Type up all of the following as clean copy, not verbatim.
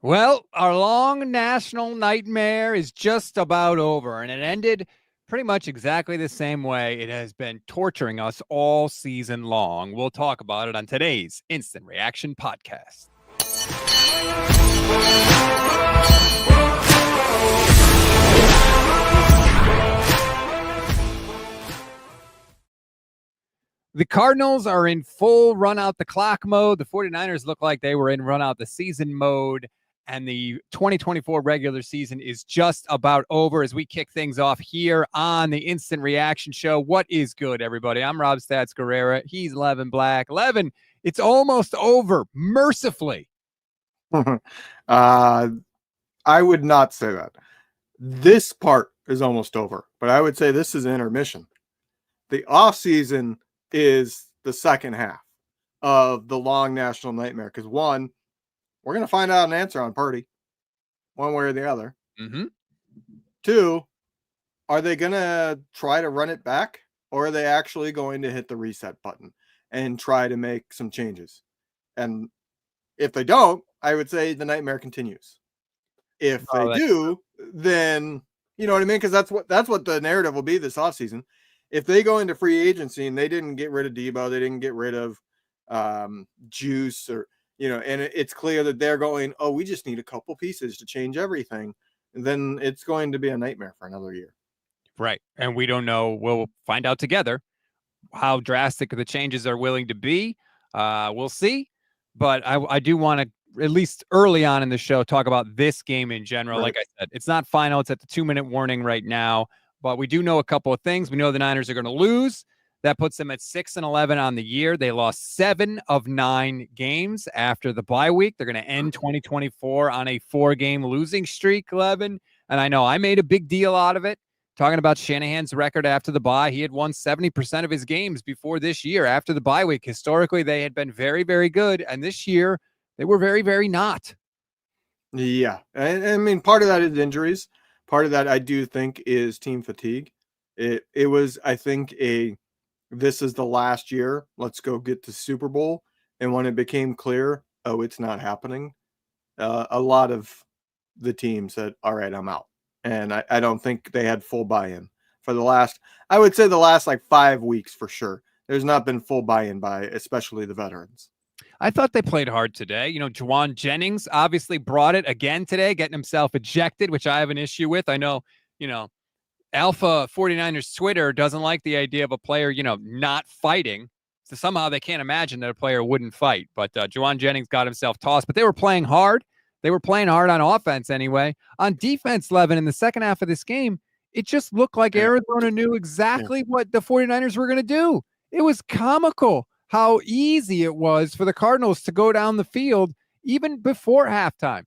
Well, our long national nightmare is just about over, and it ended pretty much exactly the same way it has been torturing us all season long. We'll talk about it on today's Instant Reaction Podcast. The Cardinals are in full run out the clock mode. The 49ers look like they were in run out the season mode. And the 2024 regular season is just about over as we kick things off here on the Instant Reaction Show. What is good, everybody? I'm Rob Stats Guerrera. He's Levin Black. Levin, it's almost over, mercifully. I would not say that. This part is almost over, but I would say this is intermission. The offseason is the second half of the long national nightmare because, one, we're going to find out an answer on Purdy one way or the other. Mm-hmm. Two, are they going to try to run it back, or are they actually going to hit the reset button and try to make some changes? And if they don't, I would say the nightmare continues. If they do, then you know what I mean? Because that's what the narrative will be this offseason. If they go into free agency and they didn't get rid of Debo, they didn't get rid of Juice, or and it's clear that they're going, oh, we just need a couple pieces to change everything, then it's going to be a nightmare for another year. Right. And we don't know. We'll find out together how drastic the changes are willing to be. We'll see. But I do want to, at least early on in the show, talk about this game in general. Right. Like I said, it's not final. It's at the 2-minute warning right now. But we do know a couple of things. We know the Niners are going to lose. That puts them at 6-11 on the year. They lost 7 of 9 games after the bye week. They're going to end 2024 on a 4-game losing streak, Levin. And I know I made a big deal out of it, talking about Shanahan's record after the bye. He had won 70% of his games before this year after the bye week. Historically, they had been very, very good. And this year, they were very, very not. Yeah. I mean, part of that is injuries. Part of that, I do think, is team fatigue. It was, I think, this is the last year. Let's go get the Super Bowl. And when it became clear, oh, it's not happening, a lot of the team said, all right, I'm out. And I don't think they had full buy-in for the last, I would say the last like 5 weeks for sure. There's not been full buy-in by especially the veterans. I thought they played hard today. Jauan Jennings obviously brought it again today, getting himself ejected, which I have an issue with. I know, Alpha 49ers Twitter doesn't like the idea of a player, not fighting. So somehow they can't imagine that a player wouldn't fight. But Jauan Jennings got himself tossed. But they were playing hard. They were playing hard on offense anyway. On defense, Levin, in the second half of this game, it just looked like Arizona knew exactly what the 49ers were going to do. It was comical how easy it was for the Cardinals to go down the field even before halftime.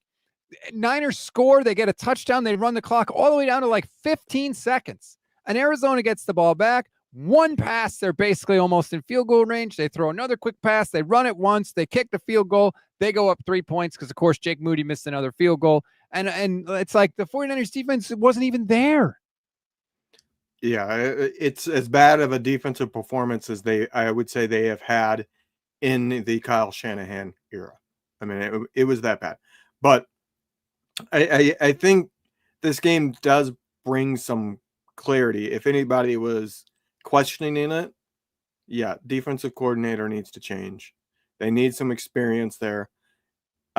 Niners score, they get a touchdown, they run the clock all the way down to like 15 seconds. And Arizona gets the ball back. One pass, they're basically almost in field goal range. They throw another quick pass, they run it once, they kick the field goal, they go up 3 points because, of course, Jake Moody missed another field goal. And it's like the 49ers defense wasn't even there. Yeah, it's as bad of a defensive performance as I would say they have had in the Kyle Shanahan era. I mean, it was that bad. But I think this game does bring some clarity. If anybody was questioning it, yeah, defensive coordinator needs to change. They need some experience there.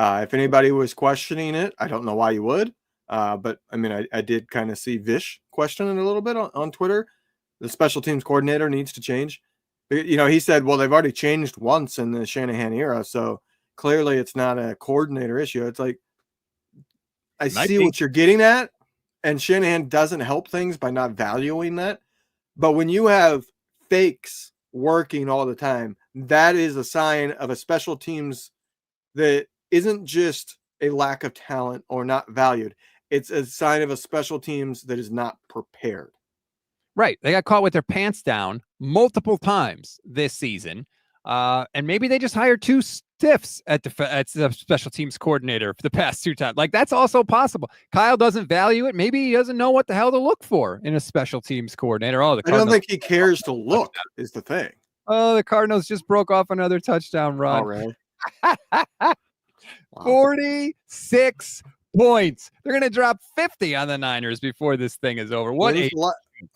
If anybody was questioning it, I don't know why you would. But I mean, I did kind of see Vish questioning a little bit on Twitter. The special teams coordinator needs to change. He said, well, they've already changed once in the Shanahan era. So clearly it's not a coordinator issue. It's like, I see what you're getting at. And Shanahan doesn't help things by not valuing that. But when you have fakes working all the time, that is a sign of a special teams that isn't just a lack of talent or not valued. It's a sign of a special teams that is not prepared. Right. They got caught with their pants down multiple times this season. And maybe they just hired 2 stiffs at the special teams coordinator for the past 2 times. Like, that's also possible. Kyle doesn't value it. Maybe he doesn't know what the hell to look for in a special teams coordinator. I don't think he cares to look is the thing. Oh, the Cardinals just broke off another touchdown run. Oh, really? Wow. 46 points. They're going to drop 50 on the Niners before this thing is over.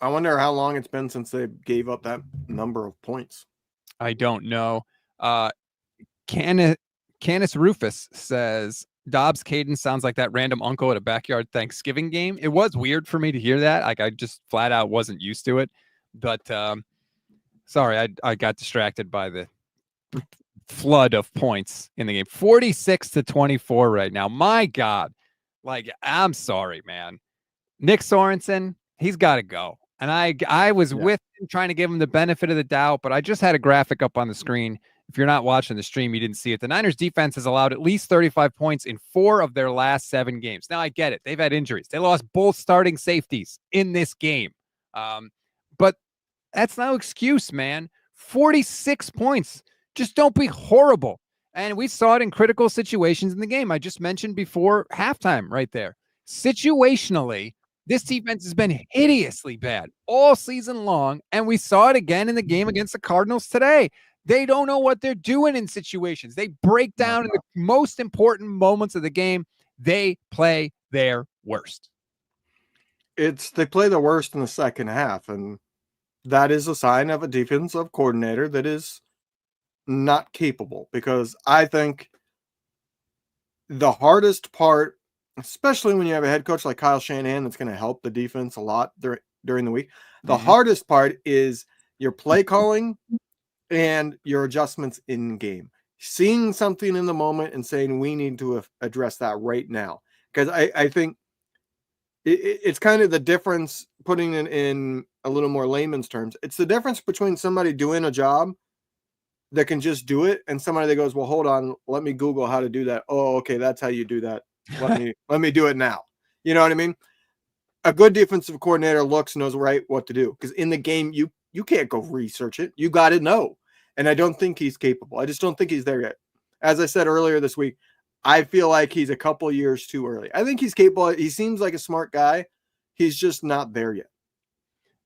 I wonder how long it's been since they gave up that number of points. I don't know. Canis Rufus says, Dobbs cadence sounds like that random uncle at a backyard Thanksgiving game. It was weird for me to hear that. Like, I just flat out wasn't used to it. But sorry, I got distracted by the flood of points in the game. 46-24 right now. My God. Like, I'm sorry, man. Nick Sorensen, he's got to go. And I was with him trying to give him the benefit of the doubt, but I just had a graphic up on the screen. If you're not watching the stream, you didn't see it. The Niners defense has allowed at least 35 points in 4 of their last 7 games. Now, I get it. They've had injuries. They lost both starting safeties in this game. But that's no excuse, man. 46 points. Just don't be horrible. And we saw it in critical situations in the game. I just mentioned before halftime right there. Situationally, this defense has been hideously bad all season long, and we saw it again in the game against the Cardinals today. They don't know what they're doing in situations. They break down in the most important moments of the game. They play their worst. They play the worst in the second half, and that is a sign of a defensive coordinator that is not capable, because I think the hardest part, especially when you have a head coach like Kyle Shanahan that's going to help the defense a lot during the week, the hardest part is your play calling and your adjustments in game. Seeing something in the moment and saying we need to address that right now. Because I think it's kind of the difference, putting it in a little more layman's terms. It's the difference between somebody doing a job that can just do it and somebody that goes, well, hold on, let me Google how to do that. Oh, okay, that's how you do that. Let me do it now. You know what I mean? A good defensive coordinator knows right what to do, because in the game you can't go research it. You got to know. And I don't think he's capable. I just don't think he's there yet. As I said earlier this week, I feel like he's a couple years too early. I think he's capable. He seems like a smart guy. He's just not there yet.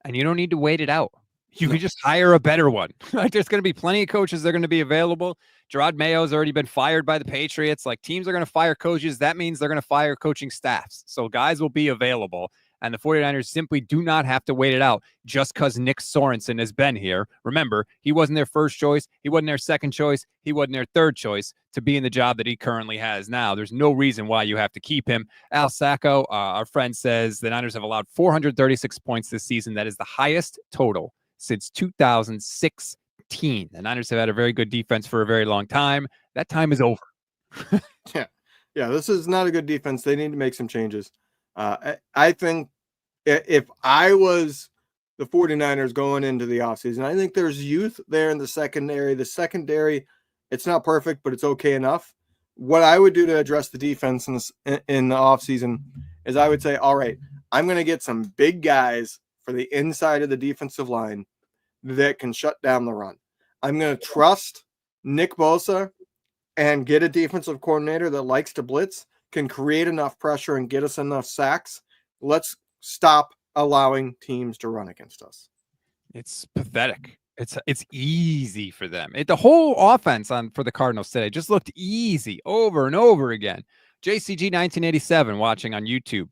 And you don't need to wait it out. You can just hire a better one. Like, there's going to be plenty of coaches that are going to be available. Gerard Mayo's already been fired by the Patriots. Like, teams are going to fire coaches. That means they're going to fire coaching staffs. So guys will be available. And the 49ers simply do not have to wait it out just because Nick Sorensen has been here. Remember, he wasn't their first choice. He wasn't their second choice. He wasn't their third choice to be in the job that he currently has now. There's no reason why you have to keep him. Al Sacco, our friend, says the Niners have allowed 436 points this season. That is the highest total since 2016. The Niners have had a very good defense for a very long time. That time is over. Yeah, this is not a good defense. They need to make some changes. I think if I was the 49ers going into the offseason, I think there's youth there in the secondary. The secondary, it's not perfect, but it's okay enough. What I would do to address the defense in the offseason is I would say, all right, I'm going to get some big guys for the inside of the defensive line that can shut down the run. I'm going to trust Nick Bosa and get a defensive coordinator that likes to blitz, can create enough pressure and get us enough sacks. Let's stop allowing teams to run against us. It's pathetic. It's easy for them. The whole offense for the Cardinals today just looked easy over and over again. JCG 1987 watching on YouTube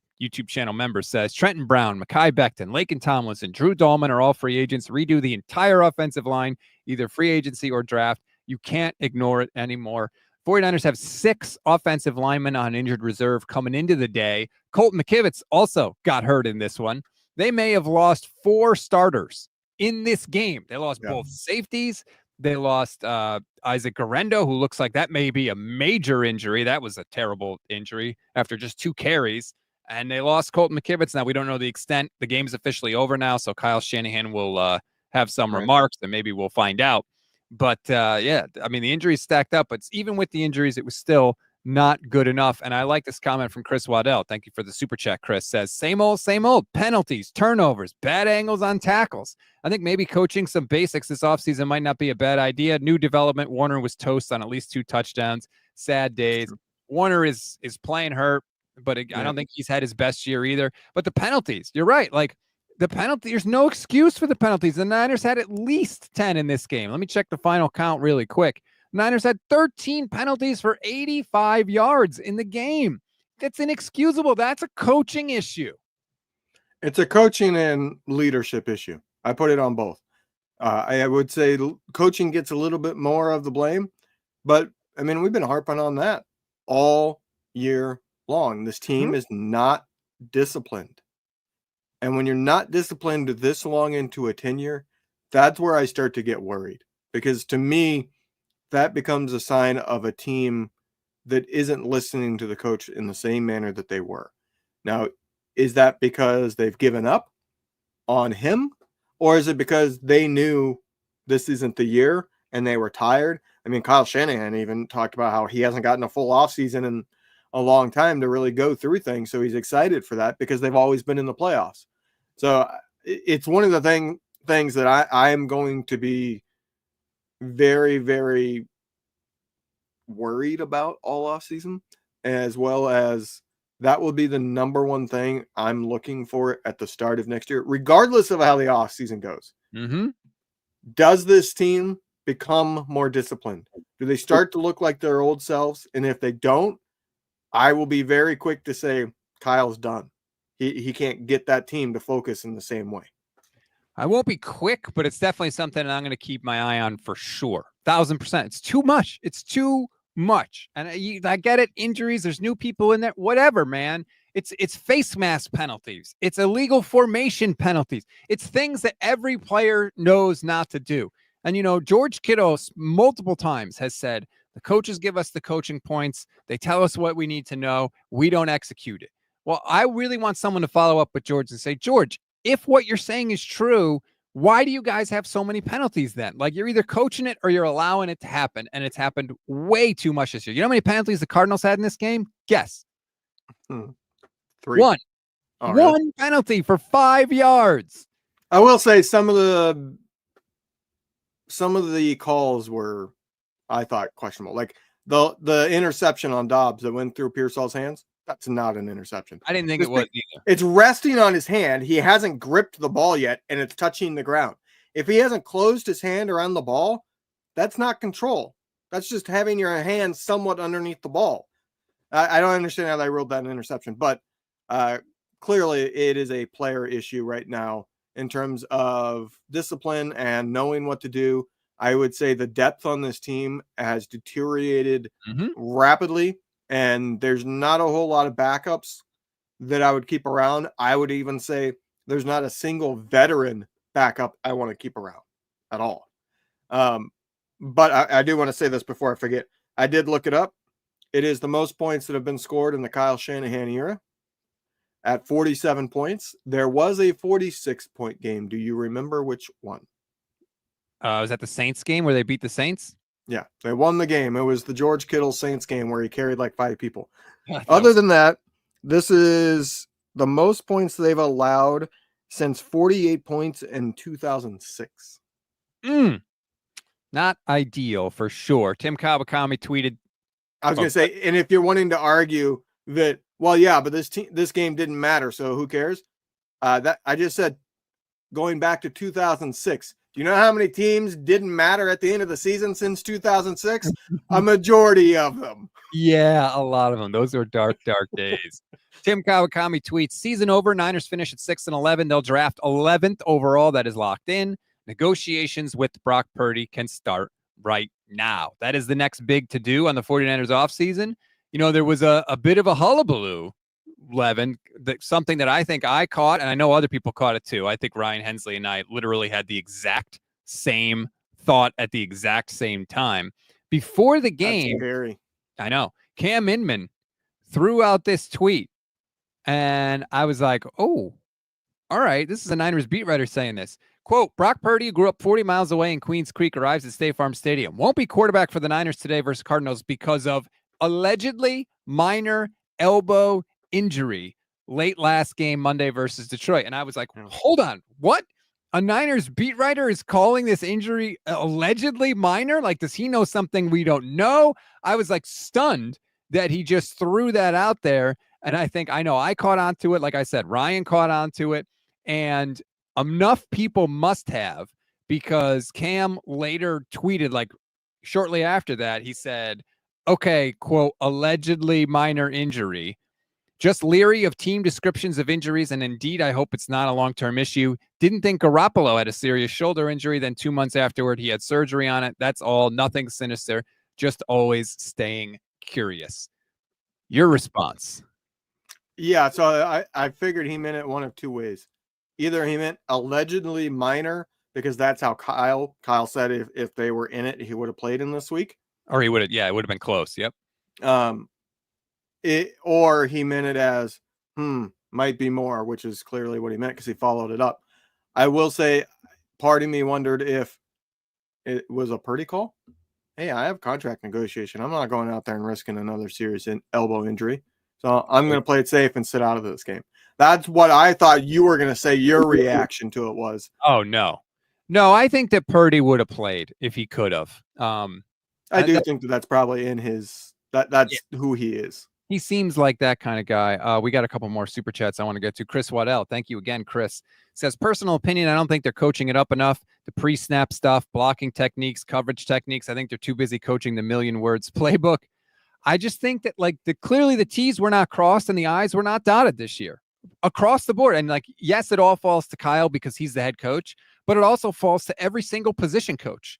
channel member says Trenton Brown, Mekhi Becton, Laken Tomlinson, Drew Dahlman are all free agents. Redo the entire offensive line, either free agency or draft. You can't ignore it anymore. 49ers have 6 offensive linemen on injured reserve coming into the day. Colton McKivitz also got hurt in this one. They may have lost 4 starters in this game. They lost both safeties. They lost Isaac Garendo, who looks like that may be a major injury. That was a terrible injury after just 2 carries. And they lost Colton McKivitz. Now, we don't know the extent. The game's officially over now, so Kyle Shanahan will have some remarks, and maybe we'll find out. But, yeah, I mean, the injuries stacked up, but even with the injuries, it was still not good enough. And I like this comment from Chris Waddell. Thank you for the super chat, Chris. Says, same old, penalties, turnovers, bad angles on tackles. I think maybe coaching some basics this offseason might not be a bad idea. New development, Warner was toast on at least 2 touchdowns. Sad days. Warner is playing hurt, but I don't think he's had his best year either. But the penalties, you're right. Like, the penalty, there's no excuse for the penalties. The Niners had at least 10 in this game. Let me check the final count really quick. Niners had 13 penalties for 85 yards in the game. That's inexcusable. That's a coaching issue. It's a coaching and leadership issue. I put it on both. I would say coaching gets a little bit more of the blame, but I mean, we've been harping on that all year long. This team is not disciplined. And when you're not disciplined this long into a tenure, that's where I start to get worried, because to me, that becomes a sign of a team that isn't listening to the coach in the same manner that they were. Now, is that because they've given up on him, or is it because they knew this isn't the year and they were tired? I mean, Kyle Shanahan even talked about how he hasn't gotten a full offseason in a long time to really go through things. So he's excited for that because they've always been in the playoffs. So it's one of the things that I am going to be very, very worried about all offseason, as well as that will be the number one thing I'm looking for at the start of next year, regardless of how the offseason goes. Does this team become more disciplined? Do they start to look like their old selves? And if they don't, I will be very quick to say Kyle's done. He can't get that team to focus in the same way. I won't be quick, but it's definitely something I'm going to keep my eye on for sure. 1,000%. It's too much. It's too much. And I get it. Injuries. There's new people in there. Whatever, man. It's face mask penalties. It's illegal formation penalties. It's things that every player knows not to do. And, you know, George Kittle multiple times has said, the coaches give us the coaching points. They tell us what we need to know. We don't execute it. Well, I really want someone to follow up with George and say, George, if what you're saying is true, why do you guys have so many penalties then? Like, you're either coaching it or you're allowing it to happen. And it's happened way too much this year. You know how many penalties the Cardinals had in this game? Guess. 3. One. Oh, really? One penalty for 5 yards. I will say some of the calls were, I thought, questionable. Like the interception on Dobbs that went through Pearsall's hands. That's not an interception. I didn't think it was either. It's resting on his hand. He hasn't gripped the ball yet, and it's touching the ground. If he hasn't closed his hand around the ball, that's not control. That's just having your hand somewhat underneath the ball. I don't understand how they ruled that an interception, but clearly it is a player issue right now in terms of discipline and knowing what to do. I would say the depth on this team has deteriorated rapidly. And there's not a whole lot of backups that I would keep around. I would even say there's not a single veteran backup I want to keep around at all. But I do want to say this before I forget. I did look it up. It is the most points that have been scored in the Kyle Shanahan era at 47 points. There was a 46-point game. Do you remember which one? Was that the Saints game where they beat the Saints? Yeah, they won the game. It was the George Kittle Saints game where he carried like 5 people. Other than that, this is the most points they've allowed since 48 points in 2006. Not ideal for sure. Tim Kawakami tweeted. I was going to say, and if you're wanting to argue that, well, yeah, but this game didn't matter, so who cares? That I just said, going back to 2006. Do you know how many teams didn't matter at the end of the season since 2006? A majority of them. Yeah, a lot of them. Those are dark, dark days. Tim Kawakami tweets, season over. Niners finish at 6-11. They'll draft 11th overall. That is locked in. Negotiations with Brock Purdy can start right now. That is the next big to-do on the 49ers offseason. You know, there was a bit of a hullabaloo, Levin, something that I think I caught, and I know other people caught it too. I think Ryan Hensley and I literally had the exact same thought at the exact same time. Before the game, I know, Cam Inman threw out this tweet, and I was like, oh, all right, this is a Niners beat writer saying this. Quote, Brock Purdy grew up 40 miles away in Queens Creek, arrives at State Farm Stadium. Won't be quarterback for the Niners today versus Cardinals because of allegedly minor elbow injury late last game Monday versus Detroit. And I was like, hold on, what? A Niners beat writer is calling this injury allegedly minor? Like, does he know something we don't know? I was like stunned that he just threw that out there. And I think, I know I caught on to it. Like I said, Ryan caught on to it. And enough people must have, because Cam later tweeted like, shortly after that, he said, okay, quote, allegedly minor injury. Just leery of team descriptions of injuries, and indeed, I hope it's not a long-term issue. Didn't think Garoppolo had a serious shoulder injury. Then 2 months afterward, he had surgery on it. That's all. Nothing sinister. Just always staying curious. Your response? Yeah, so I figured he meant it one of two ways. Either he meant allegedly minor, because that's how Kyle said if they were in it, he would have played in this week. Or he would have, it would have been close. Yep. Or he meant it as, might be more, which is clearly what he meant because he followed it up. I will say, part of me wondered if it was a Purdy call. Hey, I have contract negotiation. I'm not going out there and risking another serious elbow injury. So I'm going to play it safe and sit out of this game. That's what I thought you were going to say your reaction to it was. Oh, no. No, I think that Purdy would have played if he could have. I do think that's probably in his that's who he is. He seems like that kind of guy. We got a couple more super chats I want to get to. Chris Waddell, thank you again, Chris. Says, personal opinion, I don't think they're coaching it up enough. The pre-snap stuff, blocking techniques, coverage techniques. I think they're too busy coaching the million words playbook. I just think that clearly the T's were not crossed and the I's were not dotted this year across the board. And yes, it all falls to Kyle because he's the head coach, but it also falls to every single position coach.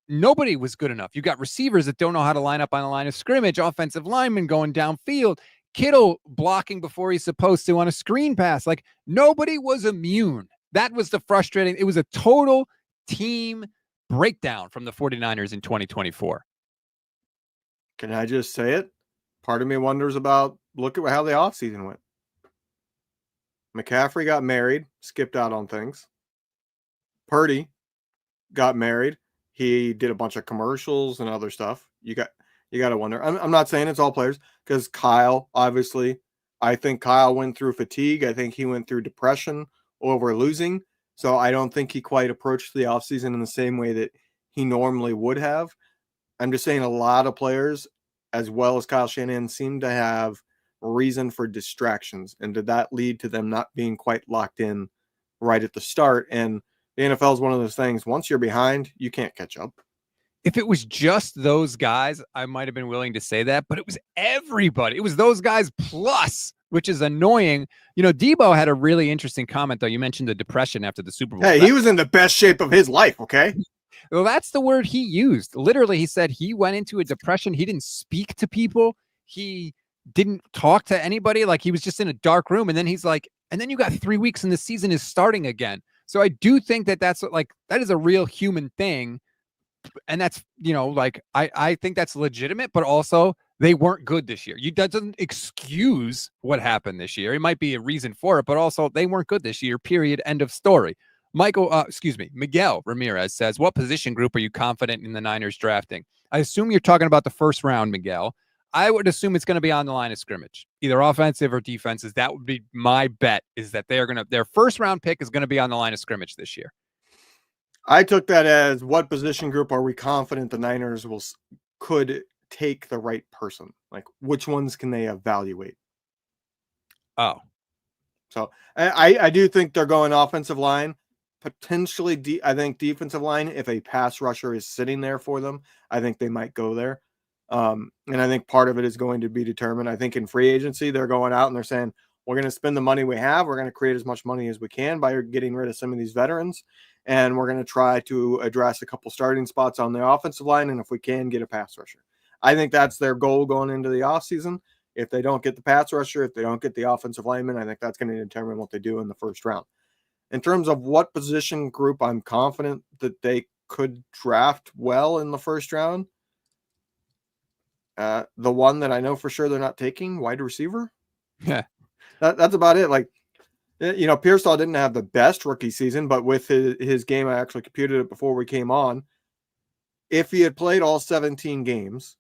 Nobody was good enough. You got receivers that don't know how to line up on the line of scrimmage, offensive linemen going downfield, Kittle blocking before he's supposed to on a screen pass. Nobody was immune. That was the frustrating. It was a total team breakdown from the 49ers in 2024. Can I just say it? Part of me wonders about, look at how the offseason went. McCaffrey got married, skipped out on things. Purdy got married. He did a bunch of commercials and other stuff. You got to wonder. I'm not saying it's all players because Kyle, obviously, I think Kyle went through fatigue. I think he went through depression over losing. So I don't think he quite approached the offseason in the same way that he normally would have. I'm just saying a lot of players, as well as Kyle Shanahan, seem to have reason for distractions. And did that lead to them not being quite locked in right at the start? And the NFL is one of those things. Once you're behind, you can't catch up. If it was just those guys, I might have been willing to say that, but it was everybody. It was those guys plus, which is annoying. Debo had a really interesting comment, though. You mentioned the depression after the Super Bowl. Hey, he was in the best shape of his life, okay? Well, that's the word he used. Literally, he said he went into a depression. He didn't speak to people. He didn't talk to anybody. He was just in a dark room. And then he's like, and then you got 3 weeks and the season is starting again. So I do think that that's that is a real human thing. And that's, I think that's legitimate, but also they weren't good this year. That doesn't excuse what happened this year. It might be a reason for it, but also they weren't good this year, period. End of story. Miguel Ramirez says, what position group are you confident in the Niners drafting? I assume you're talking about the first round, Miguel. I would assume it's going to be on the line of scrimmage, either offensive or defenses. That would be my bet, is that their first round pick is going to be on the line of scrimmage this year. I took that as, what position group are we confident the Niners could take the right person? Which ones can they evaluate? Oh. So I do think they're going offensive line, potentially. I think defensive line, if a pass rusher is sitting there for them, I think they might go there. And I think part of it is going to be determined. I think in free agency, they're going out and they're saying, we're going to spend the money we have. We're going to create as much money as we can by getting rid of some of these veterans. And we're going to try to address a couple starting spots on the offensive line. And if we can, get a pass rusher. I think that's their goal going into the offseason. If they don't get the pass rusher, if they don't get the offensive lineman, I think that's going to determine what they do in the first round. In terms of what position group I'm confident that they could draft well in the first round, the one that I know for sure they're not taking, wide receiver. Yeah. That's about it. Pearsall didn't have the best rookie season, but with his game, I actually computed it before we came on. If he had played all 17 games,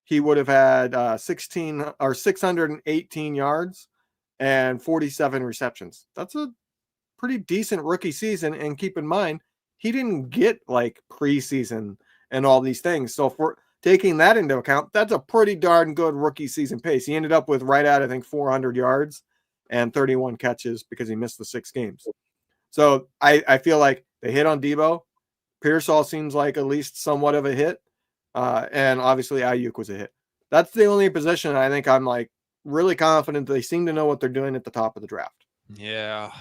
he would have had 618 yards and 47 receptions. That's a pretty decent rookie season. And keep in mind, he didn't get preseason and all these things. So for taking that into account, that's a pretty darn good rookie season pace. He ended up with right at, I think, 400 yards and 31 catches because he missed the 6 games. So I feel like they hit on Debo. Pearsall seems like at least somewhat of a hit. And obviously Ayuk was a hit. That's the only position I think I'm like really confident they seem to know what they're doing at the top of the draft. Yeah.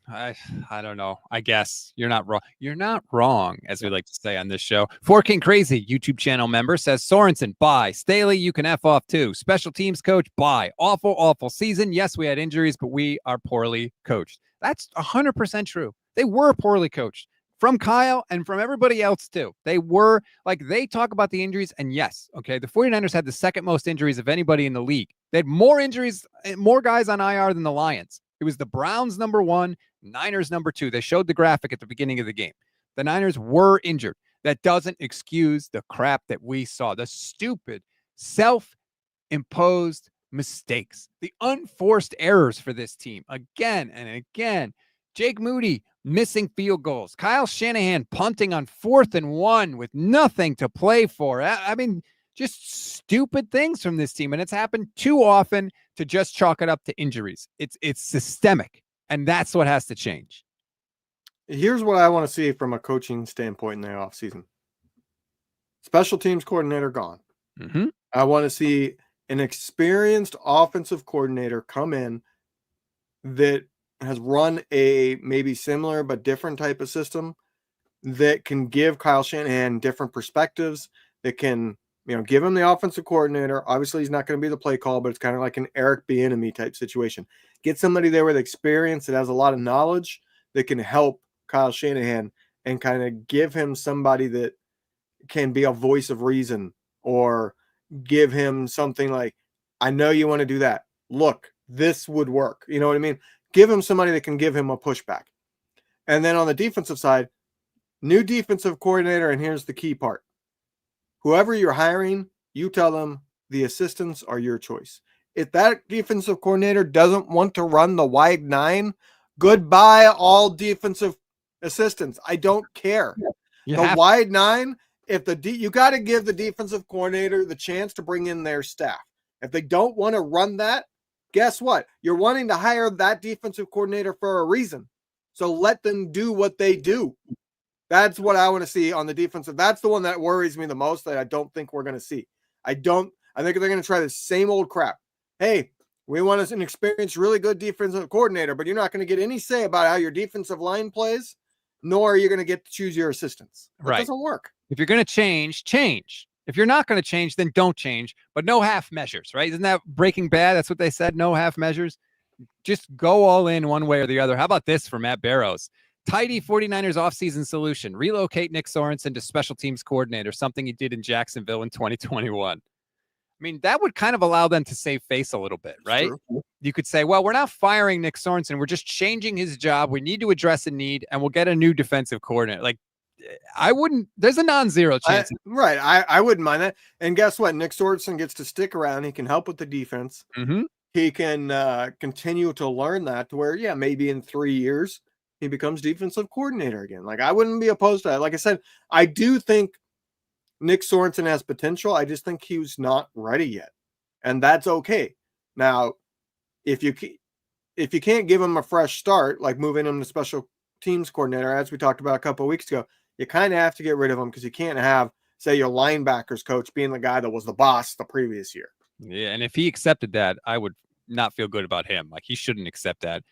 I don't know. I guess you're not wrong. You're not wrong, as we like to say on this show. 4King Crazy YouTube channel member says Sorensen, bye. Staley, you can F off too. Special teams coach, bye. Awful season. Yes, we had injuries, but we are poorly coached. That's 100% true. They were poorly coached from Kyle and from everybody else too. They were like, they talk about the injuries, and yes, okay, the 49ers had the second most injuries of anybody in the league. They had more injuries, more guys on IR than the Lions. It was the Browns number 1, Niners number 2. They showed the graphic at the beginning of the game. The Niners were injured. That doesn't excuse the crap that we saw, the stupid self-imposed mistakes, the unforced errors for this team again and again. Jake Moody missing field goals. Kyle Shanahan punting on 4th and 1 with nothing to play for. I mean, just stupid things from this team. And it's happened too often to just chalk it up to injuries. It's systemic, and that's what has to change. Here's what I want to see from a coaching standpoint in the offseason. Special teams coordinator gone. Mm-hmm. I want to see an experienced offensive coordinator come in that has run a maybe similar but different type of system that can give Kyle Shanahan different perspectives, that can, give him the offensive coordinator. Obviously, he's not going to be the play call, but it's kind of like an Eric Bieniemy type situation. Get somebody there with experience that has a lot of knowledge that can help Kyle Shanahan and kind of give him somebody that can be a voice of reason, or give him something like, I know you want to do that. Look, this would work. You know what I mean? Give him somebody that can give him a pushback. And then on the defensive side, new defensive coordinator, and here's the key part. Whoever you're hiring, you tell them the assistants are your choice. If that defensive coordinator doesn't want to run the wide 9, goodbye all defensive assistants. I don't care. Wide 9, you got to give the defensive coordinator the chance to bring in their staff. If they don't want to run that, guess what? You're wanting to hire that defensive coordinator for a reason. So let them do what they do. That's what I want to see on the defensive. That's the one that worries me the most, that I don't think we're going to see. I think they're going to try the same old crap. Hey, we want an experienced, really good defensive coordinator, but you're not going to get any say about how your defensive line plays, nor are you going to get to choose your assistants. That doesn't work. If you're going to change. If you're not going to change, then don't change, but no half measures, right? Isn't that Breaking Bad? That's what they said, no half measures. Just go all in one way or the other. How about this for Matt Barrows? Tidy 49ers offseason solution. Relocate Nick Sorensen to special teams coordinator, something he did in Jacksonville in 2021. I mean, that would kind of allow them to save face a little bit, right? You could say, well, we're not firing Nick Sorensen. We're just changing his job. We need to address a need, and we'll get a new defensive coordinator. Like, there's a non-zero chance. I wouldn't mind that. And guess what? Nick Sorensen gets to stick around. He can help with the defense. Mm-hmm. He can continue to learn that to where, maybe in 3 years, he becomes defensive coordinator again. Like, I wouldn't be opposed to that. Like I said, I do think Nick Sorensen has potential. I just think he's not ready yet. And that's okay. Now, if you can't give him a fresh start, like moving him to special teams coordinator, as we talked about a couple of weeks ago, you kind of have to get rid of him, because you can't have, say, your linebackers coach being the guy that was the boss the previous year. Yeah, and if he accepted that, I would not feel good about him. Like, he shouldn't accept that.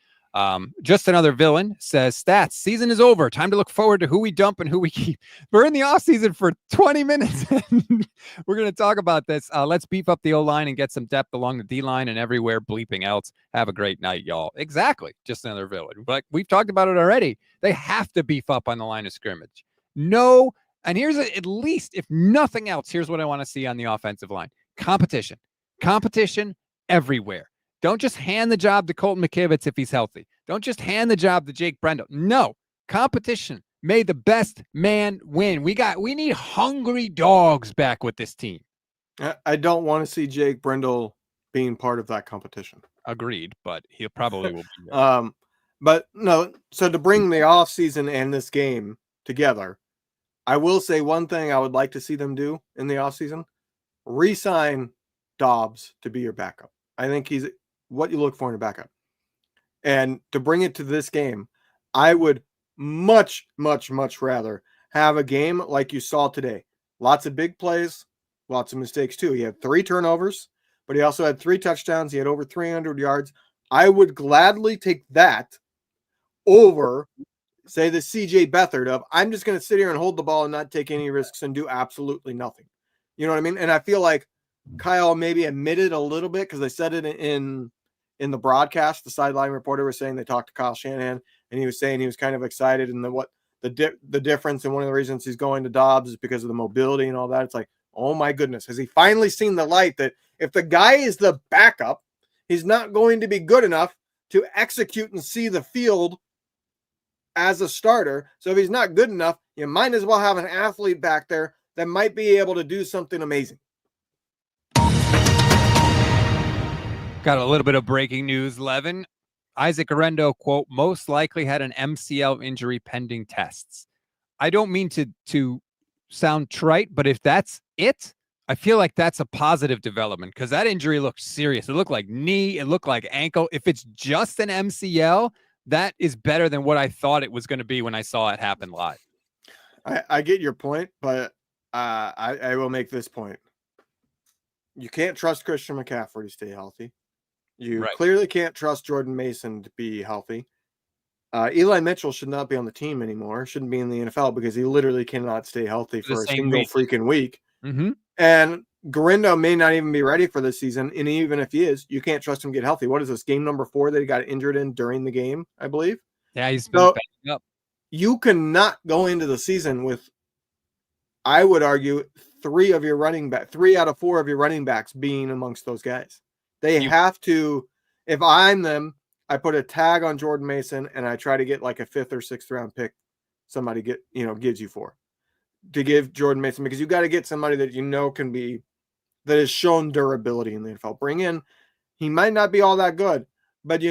Just another villain says, stats, season is over. Time to look forward to who we dump and who we keep. We're in the offseason for 20 minutes. We're going to talk about this. Let's beef up the O-line and get some depth along the D-line and everywhere bleeping else. Have a great night, y'all. Exactly. Just another villain. But we've talked about it already. They have to beef up on the line of scrimmage. No. And here's at least, if nothing else, here's what I want to see on the offensive line. Competition everywhere. Don't just hand the job to Colton McKivitz if he's healthy. Don't just hand the job to Jake Brendel. No, competition. May the best man win. We need hungry dogs back with this team. I don't want to see Jake Brendel being part of that competition. Agreed, but he probably will be there. But no, so to bring the offseason and this game together, I will say one thing I would like to see them do in the offseason: re-sign Dobbs to be your backup. I think he's what you look for in a backup. And to bring it to this game, I would much, much, much rather have a game like you saw today. Lots of big plays, lots of mistakes too. He had 3 turnovers, but he also had 3 touchdowns. He had over 300 yards. I would gladly take that over, say, the CJ Beathard of, I'm just going to sit here and hold the ball and not take any risks and do absolutely nothing. You know what I mean? And I feel like Kyle maybe admitted a little bit, because they said it in the broadcast. The sideline reporter was saying they talked to Kyle Shanahan, and he was saying he was kind of excited, and the difference, and one of the reasons he's going to Dobbs is because of the mobility and all that. It's like, oh my goodness, has he finally seen the light that if the guy is the backup, he's not going to be good enough to execute and see the field as a starter. So if he's not good enough, you might as well have an athlete back there that might be able to do something amazing. Got a little bit of breaking news, Levin. Isaac Arendo, quote, most likely had an MCL injury pending tests. I don't mean to sound trite, but if that's it, I feel like that's a positive development, because that injury looked serious. It looked like knee. It looked like ankle. If it's just an MCL, that is better than what I thought it was going to be when I saw it happen live. I get your point, but I will make this point. You can't trust Christian McCaffrey to stay healthy. You clearly can't trust Jordan Mason to be healthy. Eli Mitchell should not be on the team anymore. Shouldn't be in the NFL, because he literally cannot stay healthy for a single freaking week. Mm-hmm. And Garindo may not even be ready for this season. And even if he is, you can't trust him to get healthy. What is this, game number 4 that he got injured in during the game, I believe? Yeah, he's been backing up. You cannot go into the season with, I would argue, 3 out of 4 of your running backs being amongst those guys. They have to, if I'm them, I put a tag on Jordan Mason and I try to get like a 5th or 6th round pick somebody gives you for to give Jordan Mason, because you got to get somebody that that has shown durability in the NFL. Bring in, he might not be all that good, but he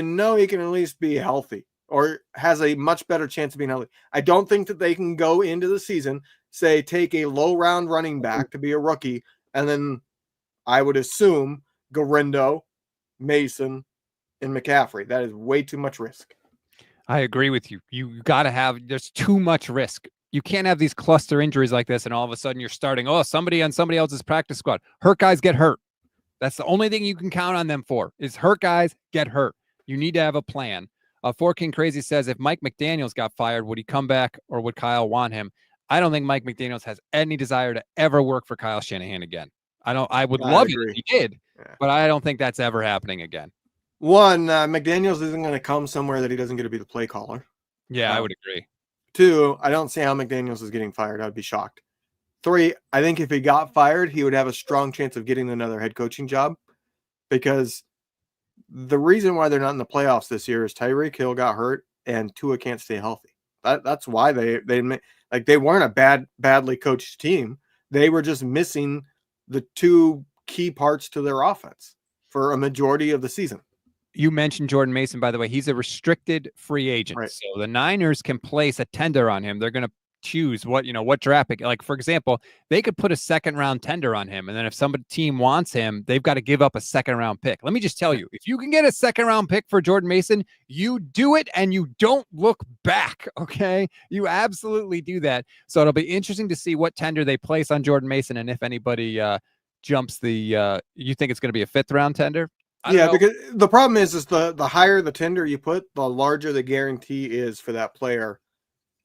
can at least be healthy, or has a much better chance of being healthy. I don't think that they can go into the season, say, take a low round running back to be a rookie, and then I would assume Garindo, Mason, and McCaffrey. That is way too much risk. I agree with you. You got to have, there's too much risk. You can't have these cluster injuries like this, and all of a sudden you're starting, somebody on somebody else's practice squad. Hurt guys get hurt. That's the only thing you can count on them for, is hurt guys get hurt. You need to have a plan. 4King Crazy says, if Mike McDaniels got fired, would he come back, or would Kyle want him? I don't think Mike McDaniels has any desire to ever work for Kyle Shanahan again. I would love it if he did, but I don't think that's ever happening again. One, McDaniels isn't going to come somewhere that he doesn't get to be the play caller. Yeah, I would agree. 2, I don't see how McDaniels is getting fired. I'd be shocked. 3, I think if he got fired, he would have a strong chance of getting another head coaching job, because the reason why they're not in the playoffs this year is Tyreek Hill got hurt and Tua can't stay healthy. That's why they weren't a badly coached team. They were just missing the 2 key parts to their offense for a majority of the season. You mentioned Jordan Mason, by the way. He's a restricted free agent. Right. So the Niners can place a tender on him. They're going to choose what draft pick. Like, for example, they could put a 2nd round tender on him. And then if somebody team wants him, they've got to give up a 2nd round pick. Let me just tell you, if you can get a 2nd round pick for Jordan Mason, you do it and you don't look back. Okay. You absolutely do that. So it'll be interesting to see what tender they place on Jordan Mason. And if anybody jumps the, you think it's going to be a 5th round tender? Yeah, because the problem is the higher the tender you put, the larger the guarantee is for that player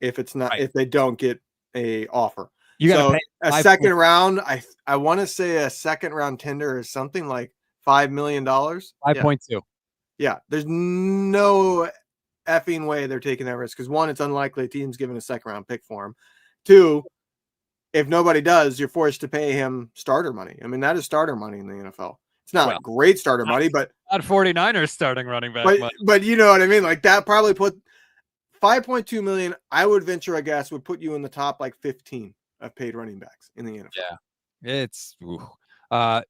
if it's not if they don't get a offer. You got to pay a 2nd round. I want to say a 2nd round tender is something like $5 million. 5.2. Yeah, there's no effing way they're taking that risk, because 1, it's unlikely a team's giving a 2nd round pick for him. 2, if nobody does, you're forced to pay him starter money. I mean, that is starter money in the NFL. It's not great starter money, but not 49ers starting running back money. But you know what I mean? Like, that probably put $5.2 million, I would venture, I guess, would put you in the top 15 of paid running backs in the NFL. Yeah. It's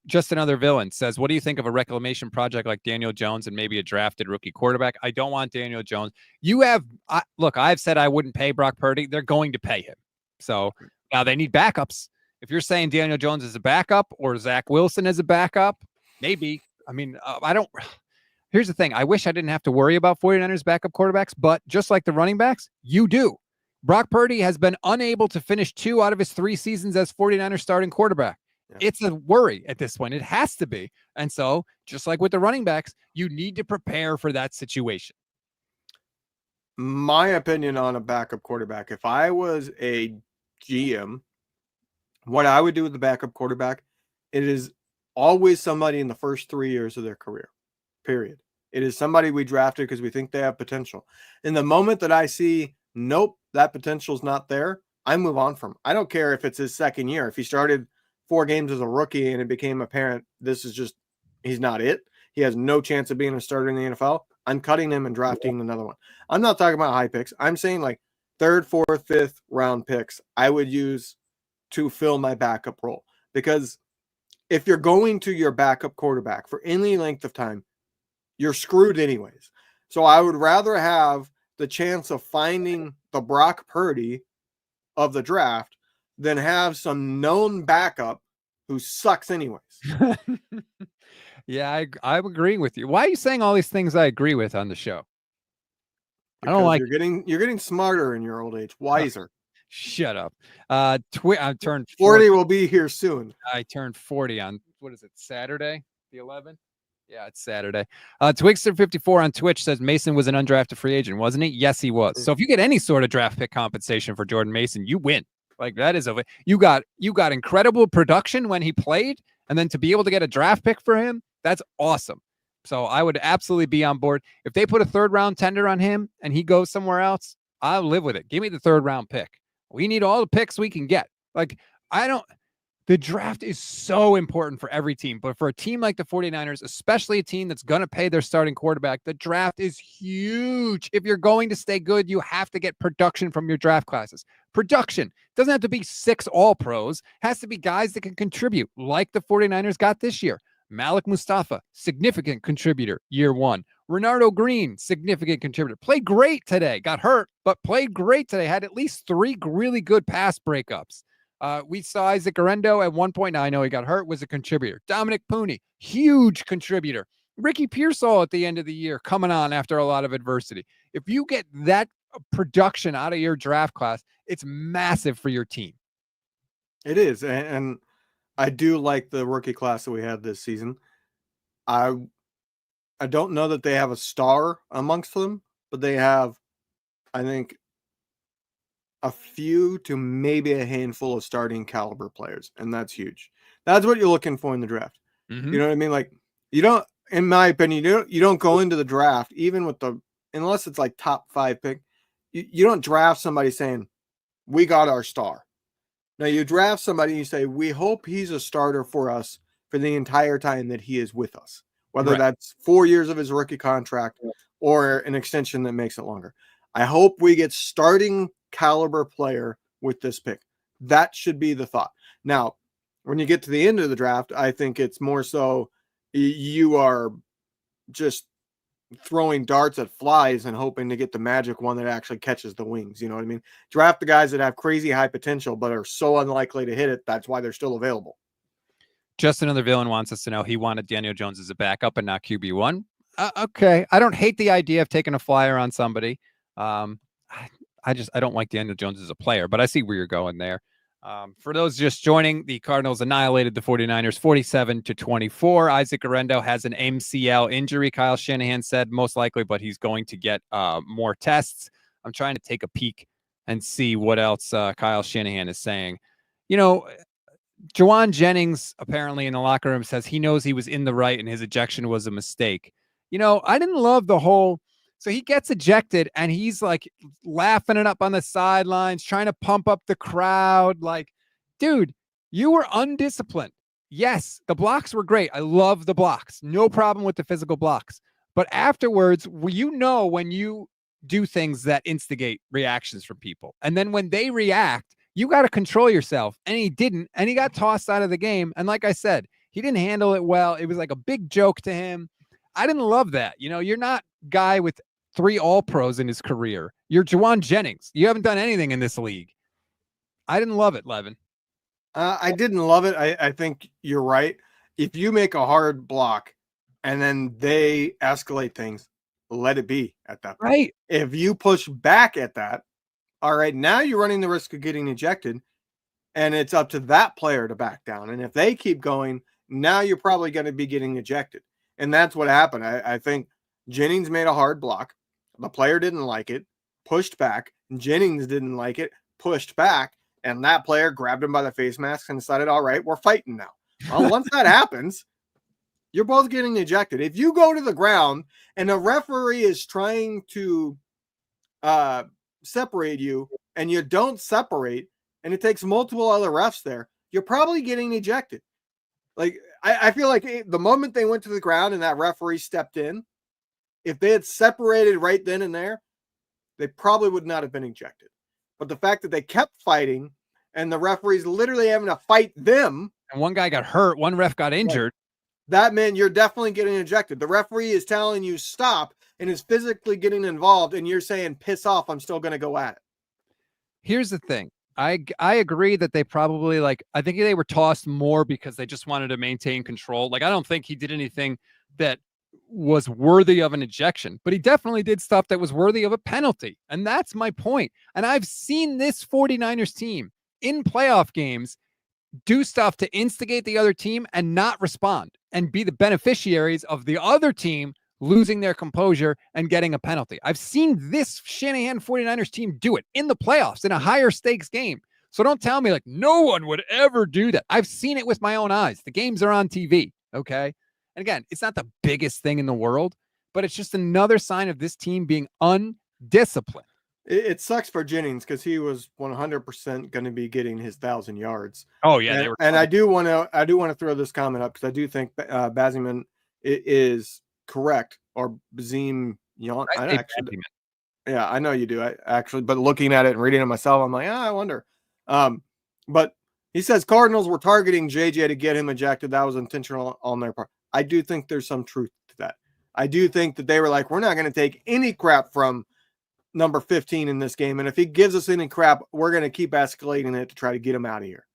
just another villain says, what do you think of a reclamation project like Daniel Jones and maybe a drafted rookie quarterback? I don't want Daniel Jones. Look, I've said I wouldn't pay Brock Purdy. They're going to pay him. So now they need backups. If you're saying Daniel Jones is a backup or Zach Wilson is a backup, maybe. I mean, here's the thing. I wish I didn't have to worry about 49ers backup quarterbacks, but just like the running backs, you do. Brock Purdy has been unable to finish 2 out of his 3 seasons as 49ers starting quarterback. Yeah. It's a worry at this point. It has to be. And so, just like with the running backs, you need to prepare for that situation. My opinion on a backup quarterback, if I was a GM, what I would do with the backup quarterback, it is always somebody in the first 3 years of their career, period. It is somebody we drafted because we think they have potential. In the moment that I see, nope, that potential's not there, I move on from him. I don't care if it's his second year. If he started 4 games as a rookie and it became apparent this is just, he's not it. He has no chance of being a starter in the NFL. I'm cutting him and drafting another one. I'm not talking about high picks. I'm saying like 3rd, 4th, 5th round picks I would use to fill my backup role. Because if you're going to your backup quarterback for any length of time, you're screwed anyways. So I would rather have the chance of finding the Brock Purdy of the draft than have some known backup who sucks anyways. Yeah, I'm agreeing with you. Why are you saying all these things I agree with on the show? Because I don't like you're getting smarter in your old age, wiser. Shut up. I turned 40 will be here soon. I turned 40 on, what is it, Saturday, the 11th? Yeah, it's Saturday. Twixter54 on Twitch says Mason was an undrafted free agent, wasn't he? Yes, he was. So if you get any sort of draft pick compensation for Jordan Mason, you win. Like that is you got incredible production when he played, and then to be able to get a draft pick for him, that's awesome. So I would absolutely be on board. If they put a 3rd round tender on him and he goes somewhere else, I'll live with it. Give me the 3rd round pick. We need all the picks we can get. Like, the draft is so important for every team, but for a team like the 49ers, especially a team that's going to pay their starting quarterback, the draft is huge. If you're going to stay good, you have to get production from your draft classes. Production doesn't have to be 6 all-pros. It has to be guys that can contribute, like the 49ers got this year. Malik Mustafa, significant contributor, year 1. Renardo Green, significant contributor. Played great today. Got hurt, but played great today. Had at least 3 really good pass breakups. We saw Isaac Arendo at one point. Now I know he got hurt, was a contributor. Dominic Pooney, huge contributor. Ricky Pearsall at the end of the year coming on after a lot of adversity. If you get that production out of your draft class, it's massive for your team. It is. And I do like the rookie class that we had this season. I don't know that they have a star amongst them, but they have, I think, a few to maybe a handful of starting caliber players, and that's huge. That's what you're looking for in the draft. Mm-hmm. You know what I mean? Like, you don't, in my opinion, you don't go into the draft even with unless it's like top 5 pick. You don't draft somebody saying we got our star. Now you draft somebody and you say we hope he's a starter for us for the entire time that he is with us, whether that's 4 years of his rookie contract or an extension that makes it longer. I hope we get starting caliber player with this pick. That should be the thought. Now, when you get to the end of the draft, I think it's more so you are just throwing darts at flies and hoping to get the magic one that actually catches the wings. You know what I mean? Draft the guys that have crazy high potential but are so unlikely to hit it. That's why they're still available. Just another villain wants us to know he wanted Daniel Jones as a backup and not QB1. Okay. I don't hate the idea of taking a flyer on somebody. I don't like Daniel Jones as a player, but I see where you're going there. For those just joining, the Cardinals annihilated the 49ers 47-24. Isaac Arendo has an MCL injury, Kyle Shanahan said, most likely, but he's going to get more tests. I'm trying to take a peek and see what else Kyle Shanahan is saying. You know, Jauan Jennings apparently in the locker room says he knows he was in the right and his ejection was a mistake. You know, I didn't love the whole... So he gets ejected and he's like laughing it up on the sidelines, trying to pump up the crowd. Like, dude, you were undisciplined. Yes, the blocks were great. I love the blocks. No problem with the physical blocks. But afterwards, you know when you do things that instigate reactions from people. And then when they react, you got to control yourself. And he didn't. And he got tossed out of the game. And like I said, he didn't handle it well. It was like a big joke to him. I didn't love that. You know, you're not guy with 3 all-pros in his career. You're Jauan Jennings. You haven't done anything in this league. I didn't love it, Levin. I didn't love it. I think you're right. If you make a hard block and then they escalate things, let it be at that point. Right. If you push back at that, all right, now you're running the risk of getting ejected, and it's up to that player to back down. And if they keep going, now you're probably going to be getting ejected. And that's what happened. I think Jennings made a hard block. The player didn't like it, pushed back. Jennings didn't like it, pushed back. And that player grabbed him by the face mask and decided, all right, we're fighting now. Well, once that happens, you're both getting ejected. If you go to the ground and the referee is trying to separate you and you don't separate, and it takes multiple other refs there, you're probably getting ejected. Like, I feel like the moment they went to the ground and that referee stepped in, if they had separated right then and there, they probably would not have been ejected. But the fact that they kept fighting and the referee's literally having to fight them. And one guy got hurt, one ref got injured. That meant you're definitely getting ejected. The referee is telling you stop and is physically getting involved, and you're saying, piss off, I'm still going to go at it. Here's the thing. I agree that they probably, like, I think they were tossed more because they just wanted to maintain control. Like, I don't think he did anything that was worthy of an ejection, but he definitely did stuff that was worthy of a penalty. And that's my point. And I've seen this 49ers team in playoff games do stuff to instigate the other team and not respond and be the beneficiaries of the other team losing their composure and getting a penalty. I've seen this Shanahan 49ers team do it in the playoffs in a higher stakes game. So don't tell me like no one would ever do that. I've seen it with my own eyes. The games are on TV. Okay. And again, it's not the biggest thing in the world, but it's just another sign of this team being undisciplined. It sucks for Jennings because he was 100% going to be getting his 1,000 yards. Oh yeah, and I do want to throw this comment up because I do think Baziman is correct, or Bazim. Yeah, I know you do. But looking at it and reading it myself, I'm like, I wonder. But he says Cardinals were targeting JJ to get him ejected. That was intentional on their part. I do think there's some truth to that. I do think that they were like, we're not going to take any crap from number 15 in this game, and if he gives us any crap, we're going to keep escalating it to try to get him out of here.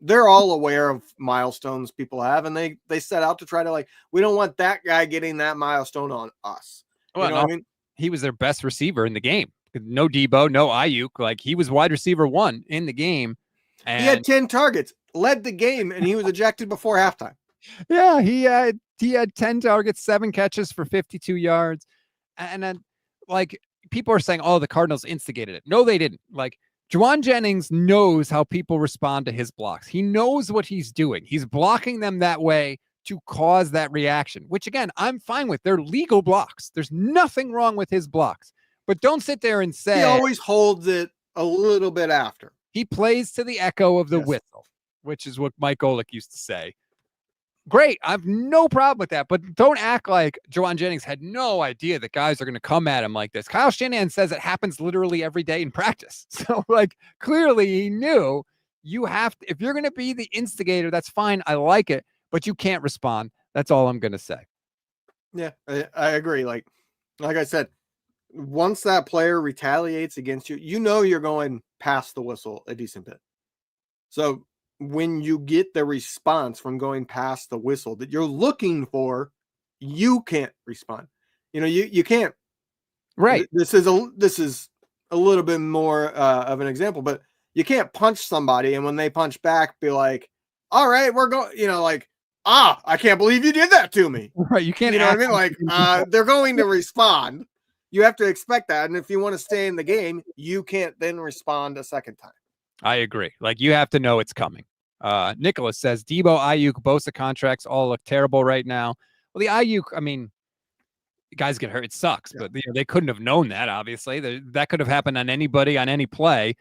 They're all aware of milestones people have, and they set out to try to, like, we don't want that guy getting that milestone on us. Well, you know what I mean? He was their best receiver in the game. No Debo, no Ayuk. Like, he was wide receiver 1 in the game. And he had 10 targets, led the game, and he was ejected before halftime. Yeah, he had 10 targets, 7 catches for 52 yards. And then, like, people are saying, oh, the Cardinals instigated it. No, they didn't. Like, Jauan Jennings knows how people respond to his blocks. He knows what he's doing. He's blocking them that way to cause that reaction, which, again, I'm fine with. They're legal blocks. There's nothing wrong with his blocks. But don't sit there and say... He always holds it a little bit after. He plays to the echo of the whistle, which is what Mike Golick used to say. Great. I have no problem with that, but don't act like Jauan Jennings had no idea that guys are going to come at him like this. Kyle Shanahan says it happens literally every day in practice. So, like, clearly he knew you have to, if you're going to be the instigator, that's fine. I like it, but you can't respond. That's all I'm going to say. Yeah, I agree. Like I said, once that player retaliates against you, you know you're going past the whistle a decent bit. So when you get the response from going past the whistle that you're looking for, you can't respond. You can't. Right. This is a little bit more of an example, but you can't punch somebody and when they punch back, be like, all right, we're going, I can't believe you did that to me. Right. You can't. You know what I mean? Like, they're going to respond. You have to expect that. And if you want to stay in the game, you can't then respond a second time. I agree. Like, you have to know it's coming. Nicholas says Debo, Ayuk, Bosa contracts all look terrible right now. Well, the Ayuk, I mean, guys get hurt. It sucks, but they couldn't have known that, obviously. That could have happened on anybody on any play.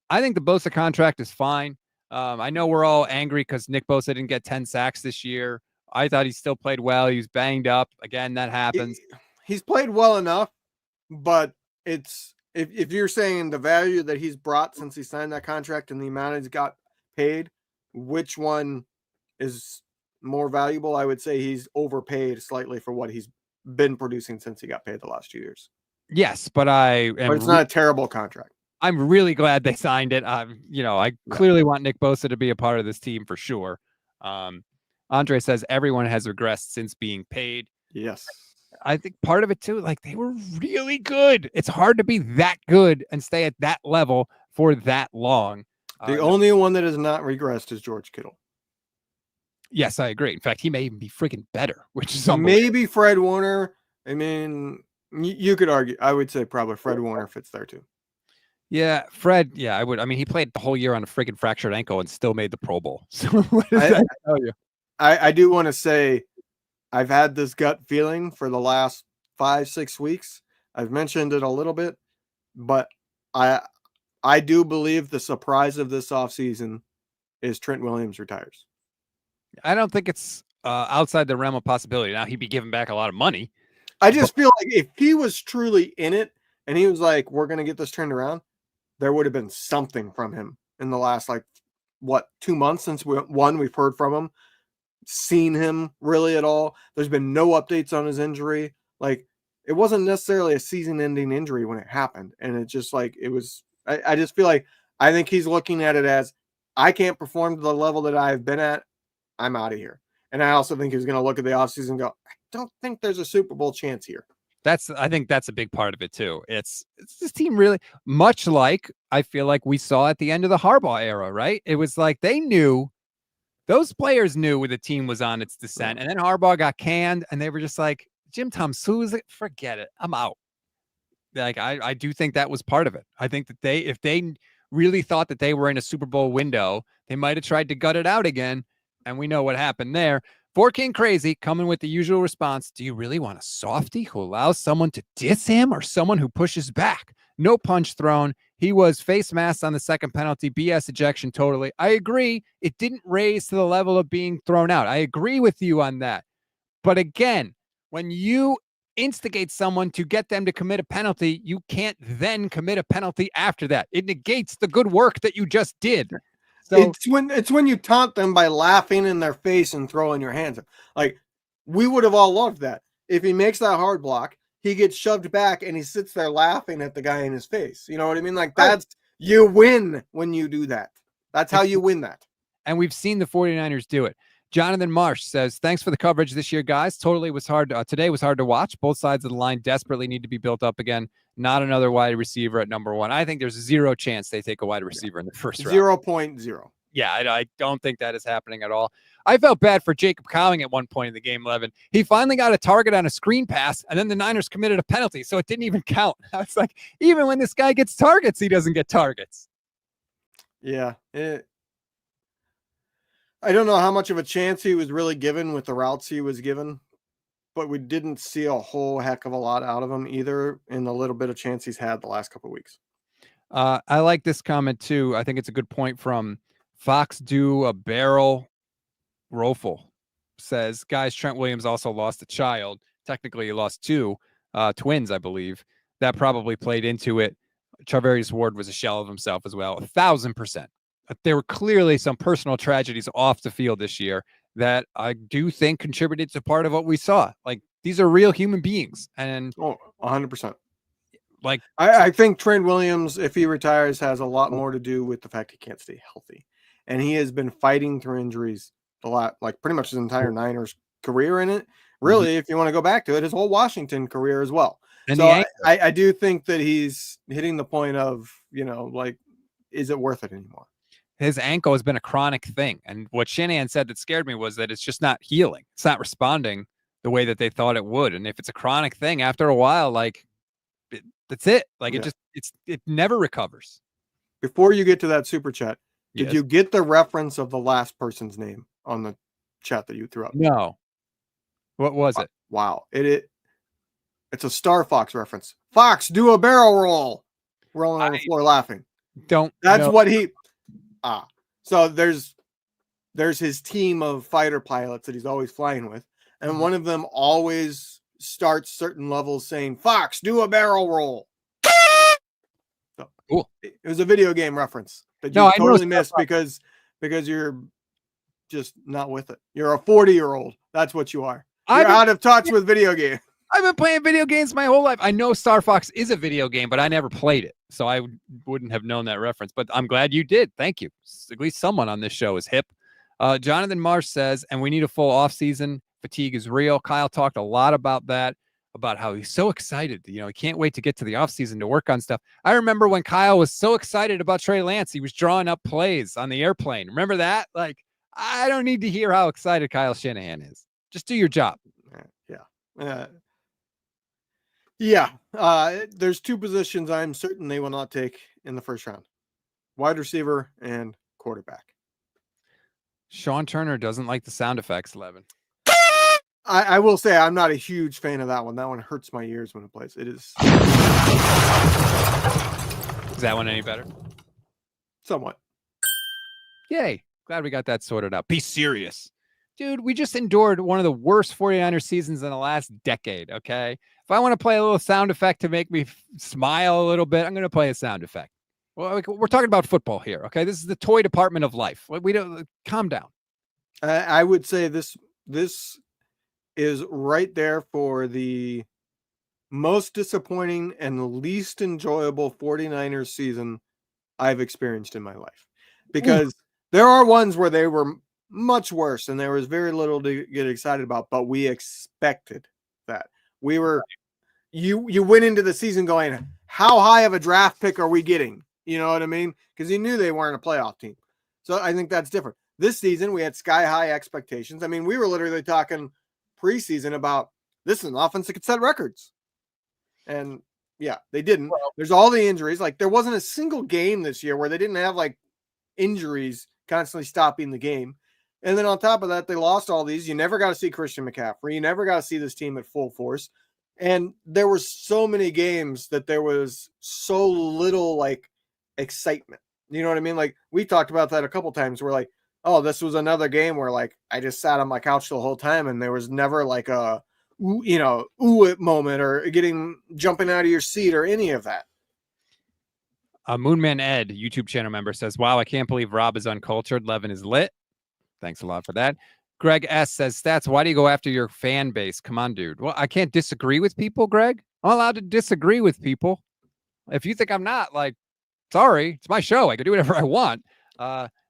I think the Bosa contract is fine. I know we're all angry because Nick Bosa didn't get 10 sacks this year. I thought he still played well. He was banged up. Again, that happens. He's played well enough, but it's if you're saying the value that he's brought since he signed that contract and the amount he's got paid, which one is more valuable? I would say he's overpaid slightly for what he's been producing since he got paid the last 2 years. Yes, but it's not a terrible contract. I'm really glad they signed it. I clearly want Nick Bosa to be a part of this team for sure. Andre says everyone has regressed since being paid. Yes. I think part of it too, like they were really good. It's hard to be that good and stay at that level for that long. The only one that has not regressed is George Kittle. Yes, I agree. In fact, he may even be freaking better, which is maybe Fred Warner. I mean, you could argue. I would say probably Fred Warner fits there too. Yeah, Fred. Yeah, I would. I mean, he played the whole year on a freaking fractured ankle and still made the Pro Bowl. So what does that tell you? I do want to say I've had this gut feeling for the last 5-6 weeks. I've mentioned it a little bit, but I do believe the surprise of this offseason is Trent Williams retires. I don't think it's outside the realm of possibility. Now, he'd be giving back a lot of money. I just feel like if he was truly in it and he was like, we're going to get this turned around, there would have been something from him in the last, 2 months since we've heard from him, seen him really at all. There's been no updates on his injury. Like, it wasn't necessarily a season-ending injury when it happened. And it just it was, I just feel like, I think he's looking at it as, I can't perform to the level that I've been at. I'm out of here. And I also think he's going to look at the offseason and go, I don't think there's a Super Bowl chance here. I think that's a big part of it too. It's this team really much like I feel like we saw at the end of the Harbaugh era, right? It was like those players knew when the team was on its descent, and then Harbaugh got canned, and they were just like, Jim Tom Sousa, forget it, I'm out. Like I do think that was part of it. I think that if they really thought that they were in a Super Bowl window, they might have tried to gut it out again, and we know what happened there. For King Crazy, coming with the usual response, do you really want a softie who allows someone to diss him or someone who pushes back? No punch thrown. He was face masked on the second penalty, BS ejection totally. I agree. It didn't raise to the level of being thrown out. I agree with you on that. But again, when you instigate someone to get them to commit a penalty, you can't then commit a penalty after that. It negates the good work that you just did. So it's when you taunt them by laughing in their face and throwing your hands up. Like, we would have all loved that. If he makes that hard block, he gets shoved back and he sits there laughing at the guy in his face. You know what I mean? Like, you win when you do that. That's how you win that. And we've seen the 49ers do it. Jonathan Marsh says, thanks for the coverage this year, guys. Today was hard to watch. Both sides of the line desperately need to be built up again. Not another wide receiver at number one. I think there's zero chance they take a wide receiver in the first round. 0.0. Yeah, I don't think that is happening at all. I felt bad for Jacob Cowing at one point in the game 11. He finally got a target on a screen pass, and then the Niners committed a penalty, so it didn't even count. I was like, even when this guy gets targets, he doesn't get targets. Yeah. I don't know how much of a chance he was really given with the routes he was given, but we didn't see a whole heck of a lot out of him either in the little bit of chance he's had the last couple of weeks. I like this comment too. I think it's a good point from Fox Do a Barrel Rofel. Says, guys, Trent Williams also lost a child. Technically, he lost two twins, I believe. That probably played into it. Charvarius Ward was a shell of himself as well, 1,000%. There were clearly some personal tragedies off the field this year that I do think contributed to part of what we saw. Like, these are real human beings. And 100%. Like, I think Trent Williams, if he retires, has a lot more to do with the fact he can't stay healthy. And he has been fighting through injuries a lot, like pretty much his entire Niners career in it. Really, if you want to go back to it, his whole Washington career as well. And so I do think that he's hitting the point of, is it worth it anymore? His ankle has been a chronic thing. And what Shanahan said that scared me was that it's just not healing. It's not responding the way that they thought it would. And if it's a chronic thing, after a while, that's it. It never recovers. Before you get to that super chat, did you get the reference of the last person's name on the chat that you threw up? No. What was it? Wow. It's a Star Fox reference. Fox, do a barrel roll. Rolling on the floor laughing. That's what he... So there's his team of fighter pilots that he's always flying with. And one of them always starts certain levels saying, Fox, do a barrel roll. So, cool. It was a video game reference that you totally missed because you're just not with it. You're a 40-year-old. That's what you are. You're out of touch with video games. I've been playing video games my whole life. I know Star Fox is a video game, but I never played it. So I wouldn't have known that reference. But I'm glad you did. Thank you. At least someone on this show is hip. Jonathan Marsh says, and we need a full offseason. Fatigue is real. Kyle talked a lot about that. about how he's so excited. He can't wait to get to the offseason to work on stuff. I remember when Kyle was so excited about Trey Lance, he was drawing up plays on the airplane. Remember that? Like, I don't need to hear how excited Kyle Shanahan is. Just do your job. Yeah. There's two positions I'm certain they will not take in the first round: wide receiver and quarterback. Sean Turner doesn't like the sound effects, Levin. I will say I'm not a huge fan of that one. That one hurts my ears when it plays. It is. Is that one any better? Somewhat. Yay. Glad we got that sorted out. Be serious. Dude, we just endured one of the worst 49ers seasons in the last decade, okay? If I want to play a little sound effect to make me smile a little bit, I'm going to play a sound effect. Well, we're talking about football here, okay? This is the toy department of life. We don't calm down. I would say this is right there for the most disappointing and least enjoyable 49ers season I've experienced in my life. Because there are ones where they were much worse and there was very little to get excited about, but we expected that. We were you went into the season going, how high of a draft pick are we getting? You know what I mean? Because you knew they weren't a playoff team. So I think that's different. This season, we had sky high expectations. I mean, we were literally talking preseason about this is an offense that could set records. And yeah, they didn't. There's all the injuries. Like, there wasn't a single game this year where they didn't have like injuries constantly stopping the game. And then on top of that, they lost all these. You never got to see Christian McCaffrey. You never got to see this team at full force. And there were so many games that there was so little like excitement. You know what I mean? Like, we talked about that a couple times. We're like, oh, this was another game where like I just sat on my couch the whole time and there was never like a ooh moment or jumping out of your seat or any of that. Moonman Ed, YouTube channel member, says, wow, I can't believe Rob is uncultured. Levin is lit. Thanks a lot for that. Greg S says, Stats, why do you go after your fan base? Come on, dude. Well, I can't disagree with people, Greg. I'm allowed to disagree with people. If you think I'm not, like, sorry, it's my show. I can do whatever I want.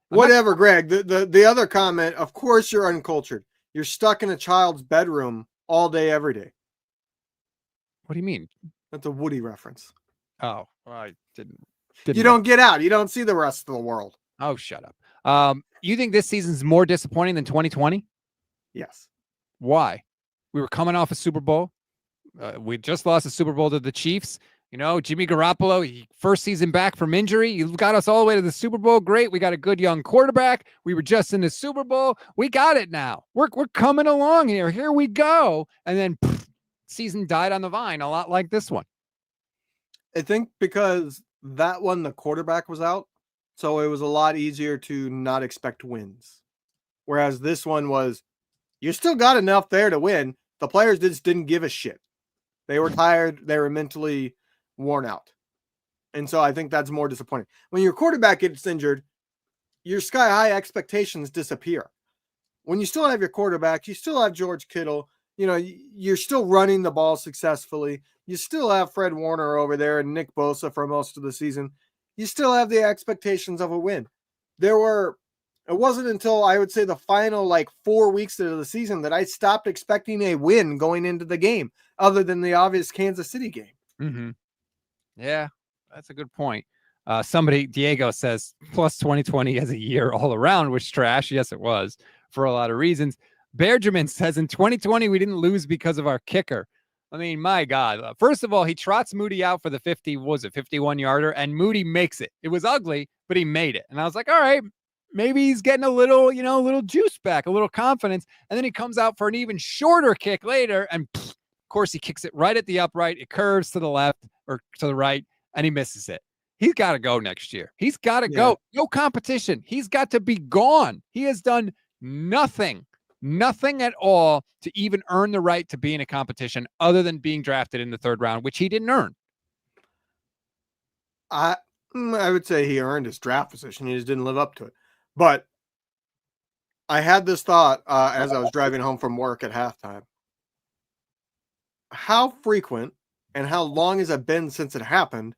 Whatever, Greg. The other comment, of course you're uncultured. You're stuck in a child's bedroom all day, every day. What do you mean? That's a Woody reference. Oh, well, I didn't. You don't get out. You don't see the rest of the world. Oh, shut up. You think this season's more disappointing than 2020? Yes. Why? We were coming off a Super Bowl. We just lost a Super Bowl to the Chiefs. Jimmy Garoppolo, first season back from injury. You got us all the way to the Super Bowl. Great. We got a good young quarterback. We were just in the Super Bowl. We got it now. We're coming along here. Here we go. And then season died on the vine, a lot like this one. I think because that one, the quarterback was out. So it was a lot easier to not expect wins. Whereas this one was, you still got enough there to win. The players just didn't give a shit. They were tired. They were mentally worn out. And so I think that's more disappointing. When your quarterback gets injured, your sky high expectations disappear. When you still have your quarterback, you still have George Kittle, you're still running the ball successfully. You still have Fred Warner over there and Nick Bosa for most of the season. You still have the expectations of a win. It wasn't until I would say the final 4 weeks of the season that I stopped expecting a win going into the game, other than the obvious Kansas City game. Mm-hmm. Yeah, that's a good point. Diego says, plus 2020 as a year all around was trash. Yes, it was, for a lot of reasons. Benjamin says, in 2020, we didn't lose because of our kicker. I mean, my God. First of all, he trots Moody out for the 51-yarder, and Moody makes it. It was ugly, but he made it. And I was like, all right, maybe he's getting a little juice back, a little confidence. And then he comes out for an even shorter kick later, and of course, he kicks it right at the upright. It curves to the left or to the right, and he misses it. He's got to go next year. He's got to go. No competition. He's got to be gone. He has done nothing at all to even earn the right to be in a competition other than being drafted in the third round, which he didn't earn. I would say he earned his draft position. He just didn't live up to it. But I had this thought as I was driving home from work at halftime. How frequent and how long has it been since it happened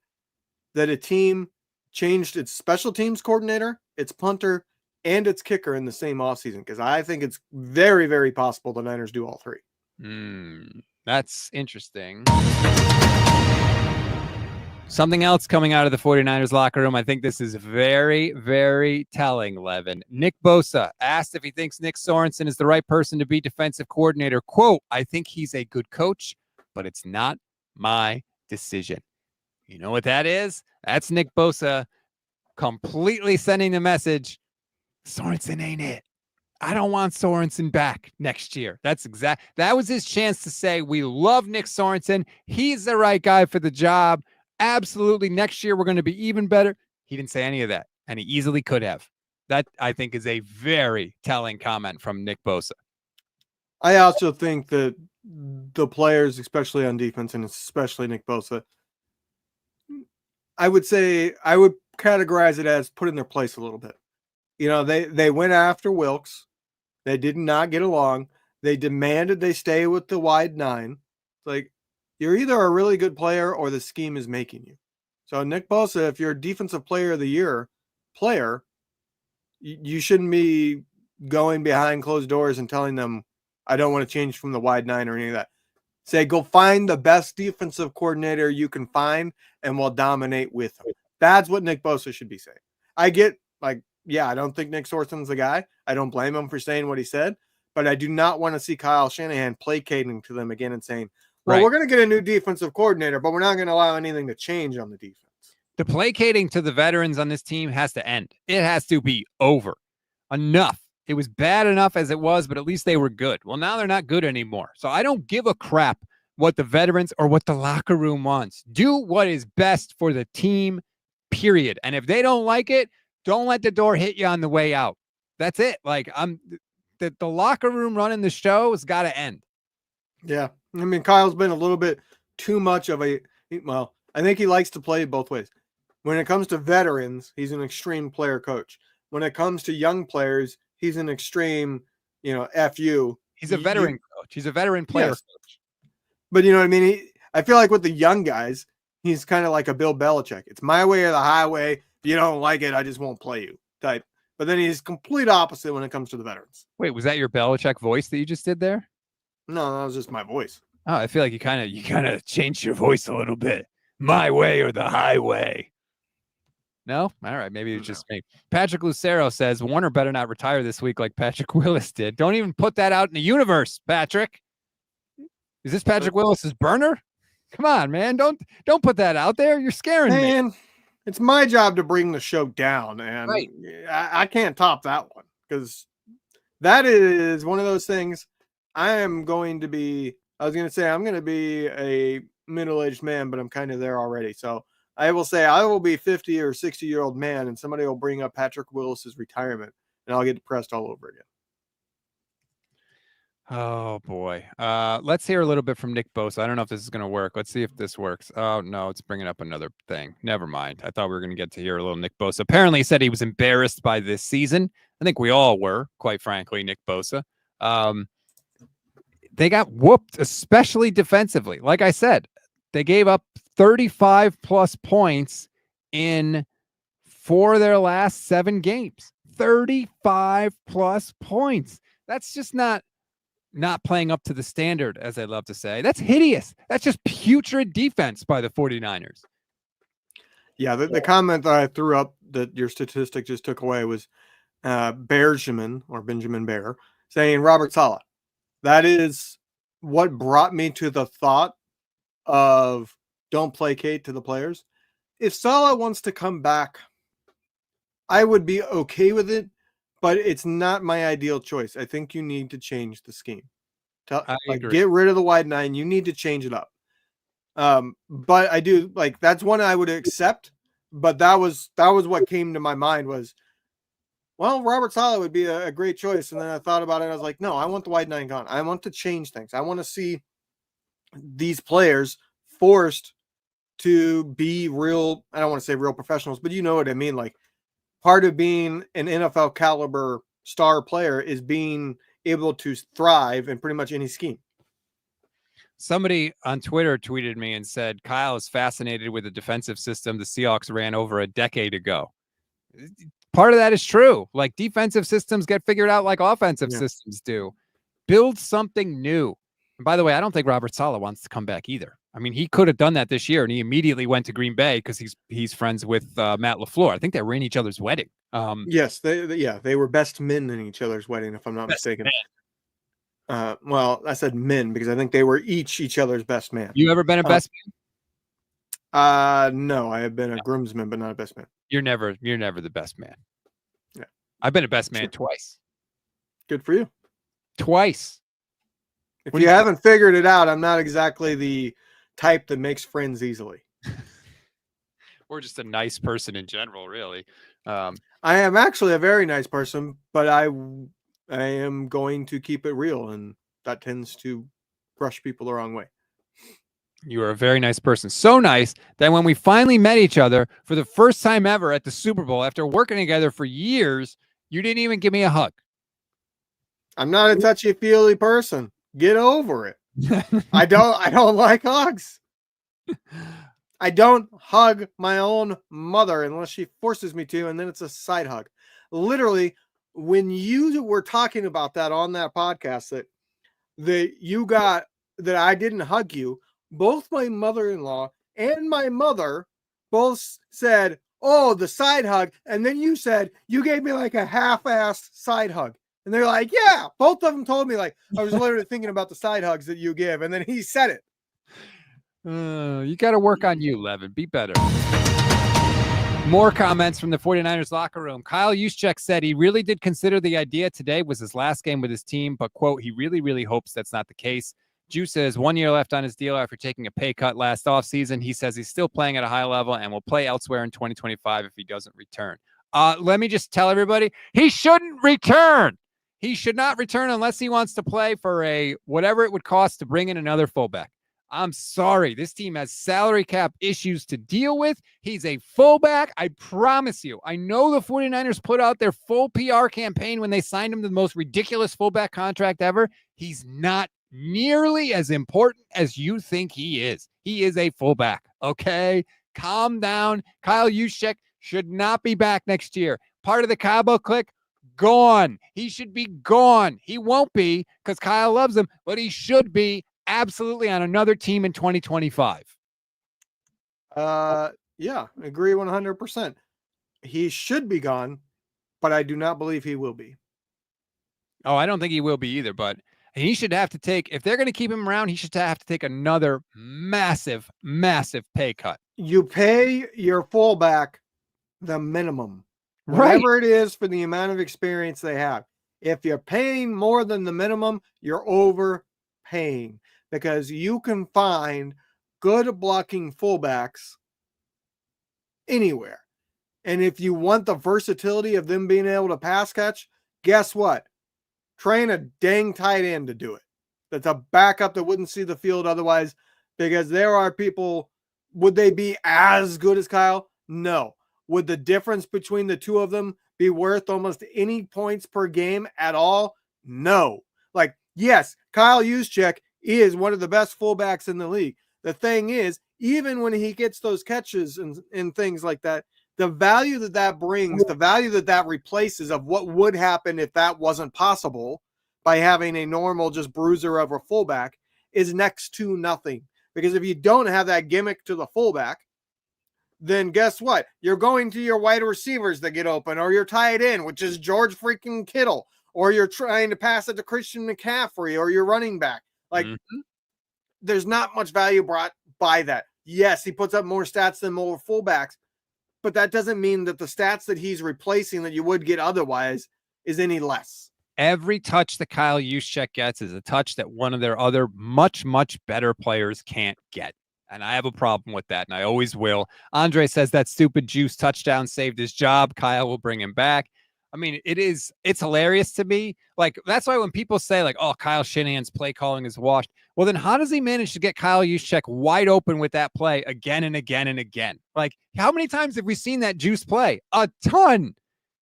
that a team changed its special teams coordinator, its punter, and its kicker in the same offseason? Because I think it's very, very possible the Niners do all three. That's interesting. Something else coming out of the 49ers locker room. I think this is very, very telling, Levin. Nick Bosa asked if he thinks Nick Sorensen is the right person to be defensive coordinator. Quote, I think he's a good coach, but it's not my decision. You know what that is? That's Nick Bosa completely sending the message, Sorensen ain't it. I don't want Sorensen back next year. That was his chance to say, we love Nick Sorensen. He's the right guy for the job. Absolutely. Next year, we're going to be even better. He didn't say any of that, and he easily could have. That, I think, is a very telling comment from Nick Bosa. I also think that the players, especially on defense, and especially Nick Bosa, I would categorize it as put in their place a little bit. You know, they went after Wilkes. They did not get along. They demanded they stay with the wide nine. Like, you're either a really good player or the scheme is making you. So Nick Bosa, if you're a defensive player of the year player, you shouldn't be going behind closed doors and telling them, I don't want to change from the wide nine or any of that. Say, go find the best defensive coordinator you can find and we'll dominate with them. That's what Nick Bosa should be saying. I get, like, yeah, I don't think Nick Sorensen's the guy. I don't blame him for saying what he said, but I do not want to see Kyle Shanahan placating to them again and saying, well, We're going to get a new defensive coordinator, but we're not going to allow anything to change on the defense. The placating to the veterans on this team has to end. It has to be over. Enough. It was bad enough as it was, but at least they were good. Well, now they're not good anymore. So I don't give a crap what the veterans or what the locker room wants. Do what is best for the team, period. And if they don't like it, don't let the door hit you on the way out. That's it. Like, the locker room running the show has got to end. Yeah. I mean, Kyle's been a little bit too much of I think he likes to play both ways. When it comes to veterans, he's an extreme player coach. When it comes to young players, he's an extreme, F you. He's a veteran coach. He's a veteran player coach. But you know what I mean? I feel like with the young guys, he's kind of like a Bill Belichick. It's my way or the highway. If you don't like it, I just won't play you type. But then he's complete opposite when it comes to the veterans. Wait, was that your Belichick voice that you just did there? No, that was just my voice. Oh, I feel like you kind of changed your voice a little bit. My way or the highway. No? All right. Maybe it's just me. Patrick Lucero says, Warner better not retire this week like Patrick Willis did. Don't even put that out in the universe, Patrick. Is this Patrick Willis's burner? Come on, man. Don't put that out there. You're scaring me. It's my job to bring the show down, and right. I can't top that one because that is one of those things. I'm going to be a middle-aged man, but I'm kind of there already. So I will say I will be 50 or 60-year-old man, and somebody will bring up Patrick Willis's retirement, and I'll get depressed all over again. Oh, boy. Let's hear a little bit from Nick Bosa. I don't know if this is going to work. Let's see if this works. Oh, no, it's bringing up another thing. Never mind. I thought we were going to get to hear a little Nick Bosa. Apparently, he said he was embarrassed by this season. I think we all were, quite frankly, Nick Bosa. They got whooped, especially defensively. Like I said, they gave up 35-plus points for their last 7 games. 35-plus points. That's just not playing up to the standard, as I love to say. That's hideous. That's just putrid defense by the 49ers. Yeah, the comment that I threw up that your statistic just took away was Benjamin Bear saying Robert Saleh. That is what brought me to the thought of don't placate to the players. If Saleh wants to come back, I would be okay with it, but it's not my ideal choice. I think you need to change the scheme. Get rid of the wide nine. You need to change it up. But I do that's one I would accept. But that was what came to my mind was, well, Robert Saleh would be a great choice. And then I thought about it. And I was like, no, I want the wide nine gone. I want to change things. I want to see these players forced to be real. I don't want to say real professionals, but you know what I mean? Like, part of being an NFL caliber star player is being able to thrive in pretty much any scheme. Somebody on Twitter tweeted me and said, Kyle is fascinated with the defensive system the Seahawks ran over a decade ago. Part of that is true. Like, defensive systems get figured out like offensive systems do. Build something new, And by the way, I don't think Robert Saleh wants to come back either. I mean, he could have done that this year, and he immediately went to Green Bay because he's friends with Matt LaFleur. I think they were in each other's wedding. Yes, they were best men in each other's wedding, if I'm not mistaken. Well, I said men because I think they were each other's best man. You ever been a best man? No, I have been a groomsman, but not a best man. You're never the best man. Yeah, I've been a best man twice. Good for you. Twice. If you haven't figured it out, I'm not exactly the type that makes friends easily. Or just a nice person in general, really. I am actually a very nice person, but I am going to keep it real, and that tends to brush people the wrong way. You are a very nice person. So nice that when we finally met each other for the first time ever at the Super Bowl, after working together for years, you didn't even give me a hug. I'm not a touchy-feely person. Get over it. I don't like hugs. I don't hug my own mother unless she forces me to, and then it's a side hug. Literally, when you were talking about that on that podcast that I didn't hug you, both my mother-in-law and my mother both said, "Oh, the side hug," and then you said you gave me like a half-assed side hug. And they're like, yeah, both of them told me, like, I was literally thinking about the side hugs that you give. And then he said it. You got to work on you, Levin. Be better. More comments from the 49ers locker room. Kyle Juszczyk said he really did consider the idea today was his last game with his team, but, quote, he really, really hopes that's not the case. Juice says 1 year left on his deal after taking a pay cut last offseason. He says he's still playing at a high level and will play elsewhere in 2025 if he doesn't return. Let me just tell everybody, he shouldn't return. He should not return unless he wants to play for whatever it would cost to bring in another fullback. I'm sorry. This team has salary cap issues to deal with. He's a fullback. I promise you. I know the 49ers put out their full PR campaign when they signed him to the most ridiculous fullback contract ever. He's not nearly as important as you think he is. He is a fullback. Okay? Calm down. Kyle Juszczyk should not be back next year. Part of the Cabo Clique. Gone. He should be gone. He won't be because Kyle loves him, but he should be absolutely on another team in 2025. Yeah, agree 100%. He should be gone, but I do not believe he will be. Oh, I don't think he will be either, but he should have to take, if they're going to keep him around, he should have to take another massive, massive pay cut. You pay your fullback the minimum. Whatever it is for the amount of experience they have. If you're paying more than the minimum, you're overpaying because you can find good blocking fullbacks anywhere. And if you want the versatility of them being able to pass catch, guess what? Train a dang tight end to do it. That's a backup that wouldn't see the field otherwise, because there are people, would they be as good as Kyle? No. Would the difference between the two of them be worth almost any points per game at all? No. Like, yes, Kyle Juszczyk is one of the best fullbacks in the league. The thing is, even when he gets those catches and things like that, the value that brings, the value that replaces of what would happen if that wasn't possible by having a normal just bruiser of a fullback is next to nothing. Because if you don't have that gimmick to the fullback, then guess what? You're going to your wide receivers that get open, or your tight end, which is George freaking Kittle, or you're trying to pass it to Christian McCaffrey, or your running back. Like, there's not much value brought by that. Yes, he puts up more stats than more fullbacks, but that doesn't mean that the stats that he's replacing that you would get otherwise is any less. Every touch that Kyle Juszczyk gets is a touch that one of their other much, much better players can't get. And I have a problem with that, and I always will. Andre says that stupid Juice touchdown saved his job. Kyle will bring him back. I mean, it's hilarious to me. Like, that's why when people say, like, oh, Kyle Shanahan's play calling is washed. Well, then how does he manage to get Kyle Juszczyk wide open with that play again and again and again? Like, how many times have we seen that Juice play? A ton.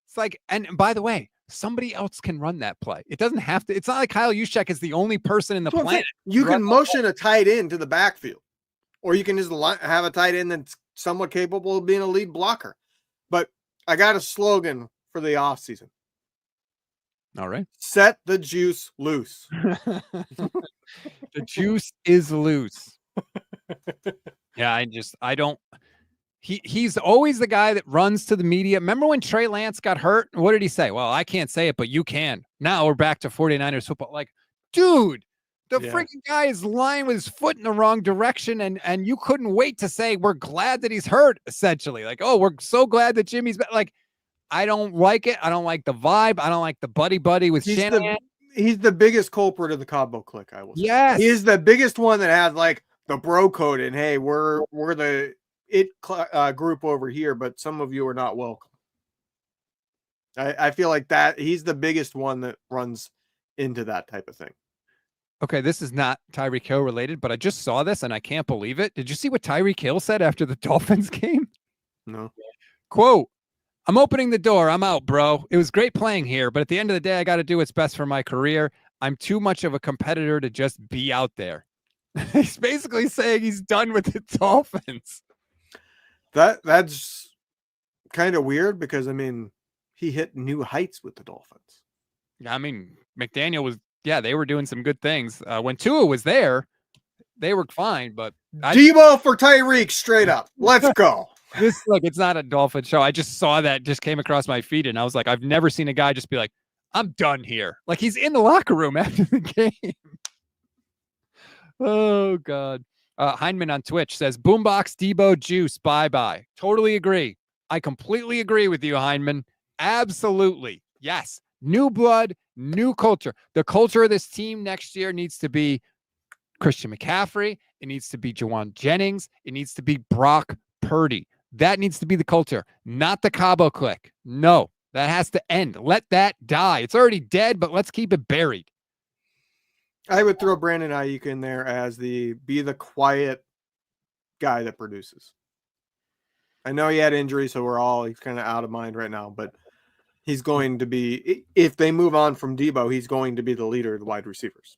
It's like, and by the way, somebody else can run that play. It doesn't have to. It's not like Kyle Juszczyk is the only person in the planet. You can motion a tight end to the backfield. Or you can just have a tight end that's somewhat capable of being a lead blocker. But I got a slogan for the offseason. All right. Set the juice loose. The juice is loose. Yeah, I don't. He's always the guy that runs to the media. Remember when Trey Lance got hurt? What did he say? Well, I can't say it, but you can. Now we're back to 49ers football. Like, dude, the freaking guy is lying with his foot in the wrong direction, and you couldn't wait to say we're glad that he's hurt, essentially. Like, oh, we're so glad that Jimmy's back. Like, I don't like it. I don't like the vibe. I don't like the buddy with Shanahan. He's the biggest culprit of the Cabo Clique, I will say. Yes. He is the biggest one that has like the bro code and hey, we're the group over here, but some of you are not welcome. I feel like that he's the biggest one that runs into that type of thing. Okay, this is not Tyreek Hill related, but I just saw this and I can't believe it. Did you see what Tyreek Hill said after the Dolphins game? No. Quote, I'm opening the door. I'm out, bro. It was great playing here, but at the end of the day, I got to do what's best for my career. I'm too much of a competitor to just be out there. He's basically saying he's done with the Dolphins. That's kind of weird because, I mean, he hit new heights with the Dolphins. I mean, McDaniel was, they were doing some good things. When Tua was there, they were fine, but Debo for Tyreek, straight up. Let's go. Look, it's not a Dolphin show. I just saw that, just came across my feed, and I was like, I've never seen a guy just be like, I'm done here. Like, he's in the locker room after the game. Oh, God. Heineman on Twitch says, Boombox, Debo, Juice, bye-bye. Totally agree. I completely agree with you, Heineman. Absolutely. Yes. New blood, new culture. The culture of this team next year needs to be Christian McCaffrey. It needs to be Jauan Jennings. It needs to be Brock Purdy. That needs to be the culture, not the Cabo Clique. No, that has to end. Let that die. It's already dead, but let's keep it buried. I would throw Brandon Ayuk in there as be the quiet guy that produces. I know he had injury, so he's kind of out of mind right now, but he's going to be, if they move on from Debo, he's going to be the leader of the wide receivers.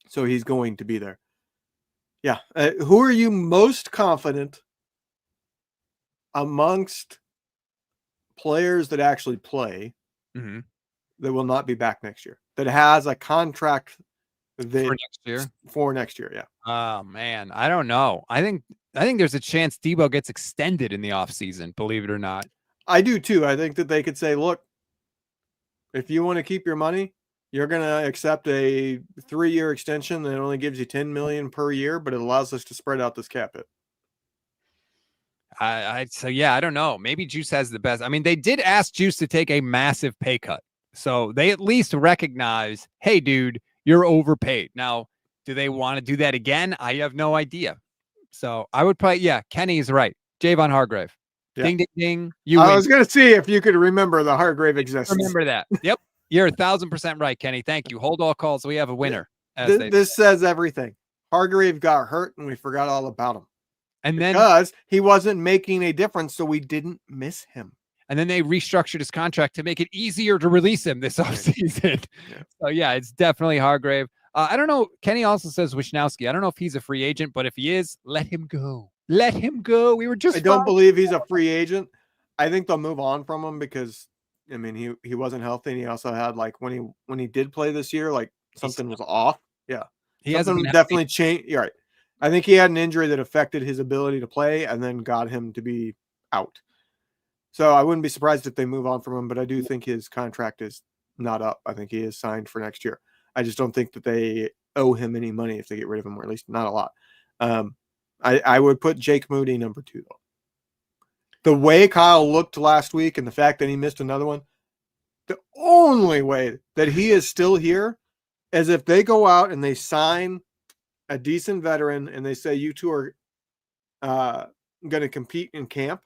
So he's going to be there. Yeah. Who are you most confident amongst players that actually play that will not be back next year, that has a contract for next year? Yeah. Oh man, I don't know. I think there's a chance Debo gets extended in the offseason, believe it or not. I do too. I think that they could say, look, if you want to keep your money, you're going to accept a 3-year extension that only gives you $10 million per year, but it allows us to spread out this cap hit. I don't know. Maybe Juice has the best. I mean, they did ask Juice to take a massive pay cut. So they at least recognize, hey, dude, you're overpaid. Now, do they want to do that again? I have no idea. So I would probably, Kenny is right. Javon Hargrave. Yeah. Ding, ding, ding. I was going to see if you could remember the Hargrave existence. Remember that. Yep. You're 1,000% right, Kenny. Thank you. Hold all calls. We have a winner. This says everything. Hargrave got hurt and we forgot all about him. And then because he wasn't making a difference, so we didn't miss him. And then they restructured his contract to make it easier to release him this offseason. So it's definitely Hargrave. I don't know. Kenny also says Wishnowski. I don't know if he's a free agent, but if he is, let him go. Let him go. We were just. I don't believe he's a free agent. I think they'll move on from him because, I mean, he wasn't healthy, and he also had like when he did play this year, like something was off. Yeah, he hasn't definitely changed. You're right. I think he had an injury that affected his ability to play and then got him to be out. So I wouldn't be surprised if they move on from him, but I do think his contract is not up. I think he is signed for next year. I just don't think that they owe him any money if they get rid of him, or at least not a lot. I would put Jake Moody number 2, though. The way Kyle looked last week and the fact that he missed another one, the only way that he is still here is if they go out and they sign a decent veteran and they say you two are going to compete in camp,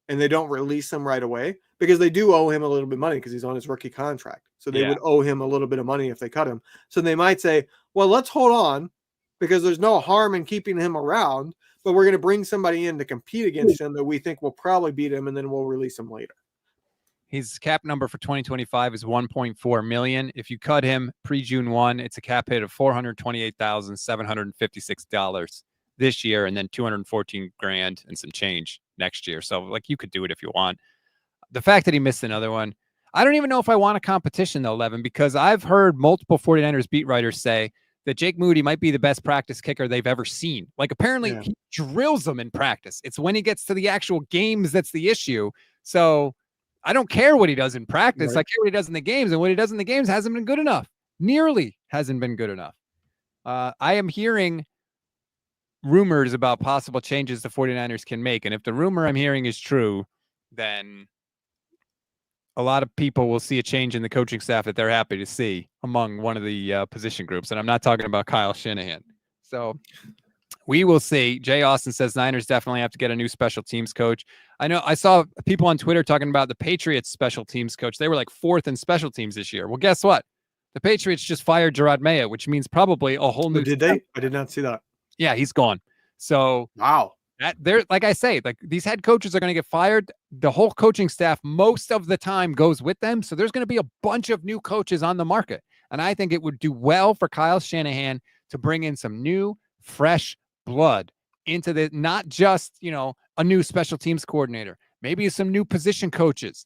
and they don't release him right away, because they do owe him a little bit of money because he's on his rookie contract. So they would owe him a little bit of money if they cut him. So they might say, well, let's hold on because there's no harm in keeping him around, but we're going to bring somebody in to compete against him that we think will probably beat him, and then we'll release him later. His cap number for 2025 is $1.4 million. If you cut him pre-June 1, it's a cap hit of $428,756 this year, and then $214,000 and some change next year. So like, you could do it if you want. The fact that he missed another one, I don't even know if I want a competition though, Levin, because I've heard multiple 49ers beat writers say that Jake Moody might be the best practice kicker they've ever seen. Like apparently he drills them in practice. It's when he gets to the actual games that's the issue. So I don't care what he does in practice. Right. I care what he does in the games, and what he does in the games hasn't been good enough. Nearly hasn't been good enough. I am hearing rumors about possible changes the 49ers can make. And if the rumor I'm hearing is true, then a lot of people will see a change in the coaching staff that they're happy to see among one of the position groups. And I'm not talking about Kyle Shanahan. So we will see. Jay Austin says Niners definitely have to get a new special teams coach. I know I saw people on Twitter talking about the Patriots special teams coach. They were like 4th in special teams this year. Well, guess what? The Patriots just fired Gerard Mayo, which means probably a whole new. Did they? I did not see that. Yeah, he's gone. So wow. That they're like I say, like these head coaches are going to get fired. The whole coaching staff most of the time goes with them. So there's going to be a bunch of new coaches on the market. And I think it would do well for Kyle Shanahan to bring in some new, fresh blood into the, not just, a new special teams coordinator, maybe some new position coaches,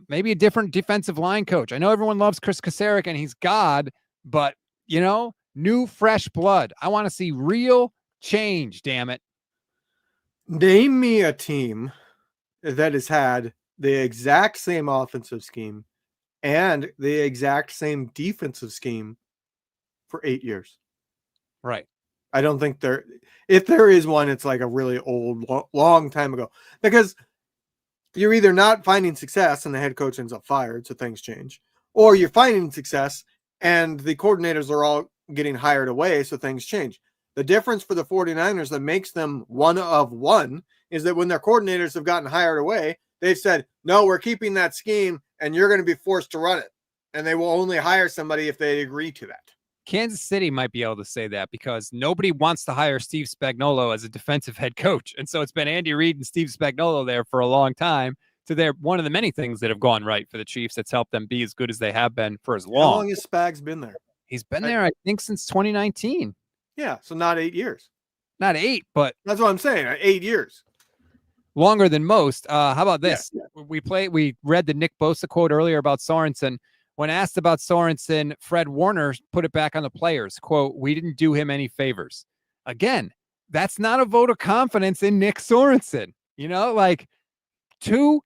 maybe a different defensive line coach. I know everyone loves Chris Kasarik and he's God, but new, fresh blood. I want to see real change, damn it. Name me a team that has had the exact same offensive scheme and the exact same defensive scheme for 8 years. Right. I don't think if there is one, it's like a really old, long time ago, because you're either not finding success and the head coach ends up fired, so things change, or you're finding success and the coordinators are all getting hired away, so things change. The difference for the 49ers that makes them one of one is that when their coordinators have gotten hired away, they've said, no, we're keeping that scheme and you're going to be forced to run it. And they will only hire somebody if they agree to that. Kansas City might be able to say that because nobody wants to hire Steve Spagnuolo as a defensive head coach. And so it's been Andy Reid and Steve Spagnuolo there for a long time. So they're one of the many things that have gone right for the Chiefs that's helped them be as good as they have been for as long. How long has Spags been there? He's been there, I think, since 2019. Yeah, so not 8 years. Not 8, but that's what I'm saying. 8 years. Longer than most. How about this? Yeah. We read the Nick Bosa quote earlier about Sorensen. When asked about Sorensen, Fred Warner put it back on the players. Quote, we didn't do him any favors. Again, that's not a vote of confidence in Nick Sorensen. Like 2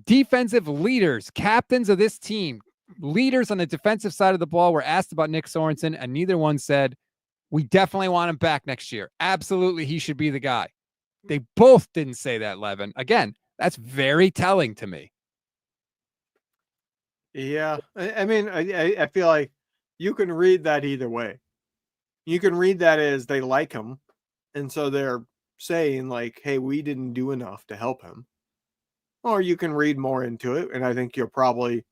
defensive leaders, captains of this team, leaders on the defensive side of the ball were asked about Nick Sorensen, and neither one said, we definitely want him back next year. Absolutely, he should be the guy. They both didn't say that, Levin. Again, that's very telling to me. Yeah. I mean, I feel like you can read that either way. You can read that as they like him, and so they're saying, like, hey, we didn't do enough to help him. Or you can read more into it, and I think you're probably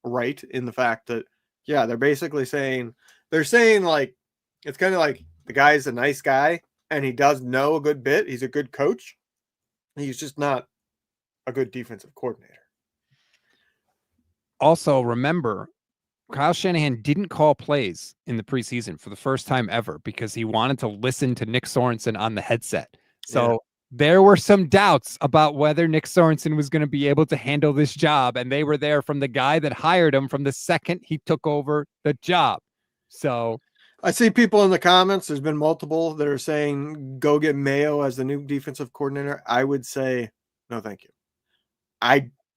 right in the fact that, yeah, they're basically saying, like, it's kind of like the guy's a nice guy and he does know a good bit. He's a good coach. He's just not a good defensive coordinator. Also, remember, Kyle Shanahan didn't call plays in the preseason for the first time ever because he wanted to listen to Nick Sorensen on the headset. So there were some doubts about whether Nick Sorensen was going to be able to handle this job. And they were there from the guy that hired him from the second he took over the job. So I see people in the comments. There's been multiple that are saying, go get Mayo as the new defensive coordinator. I would say, no, thank you.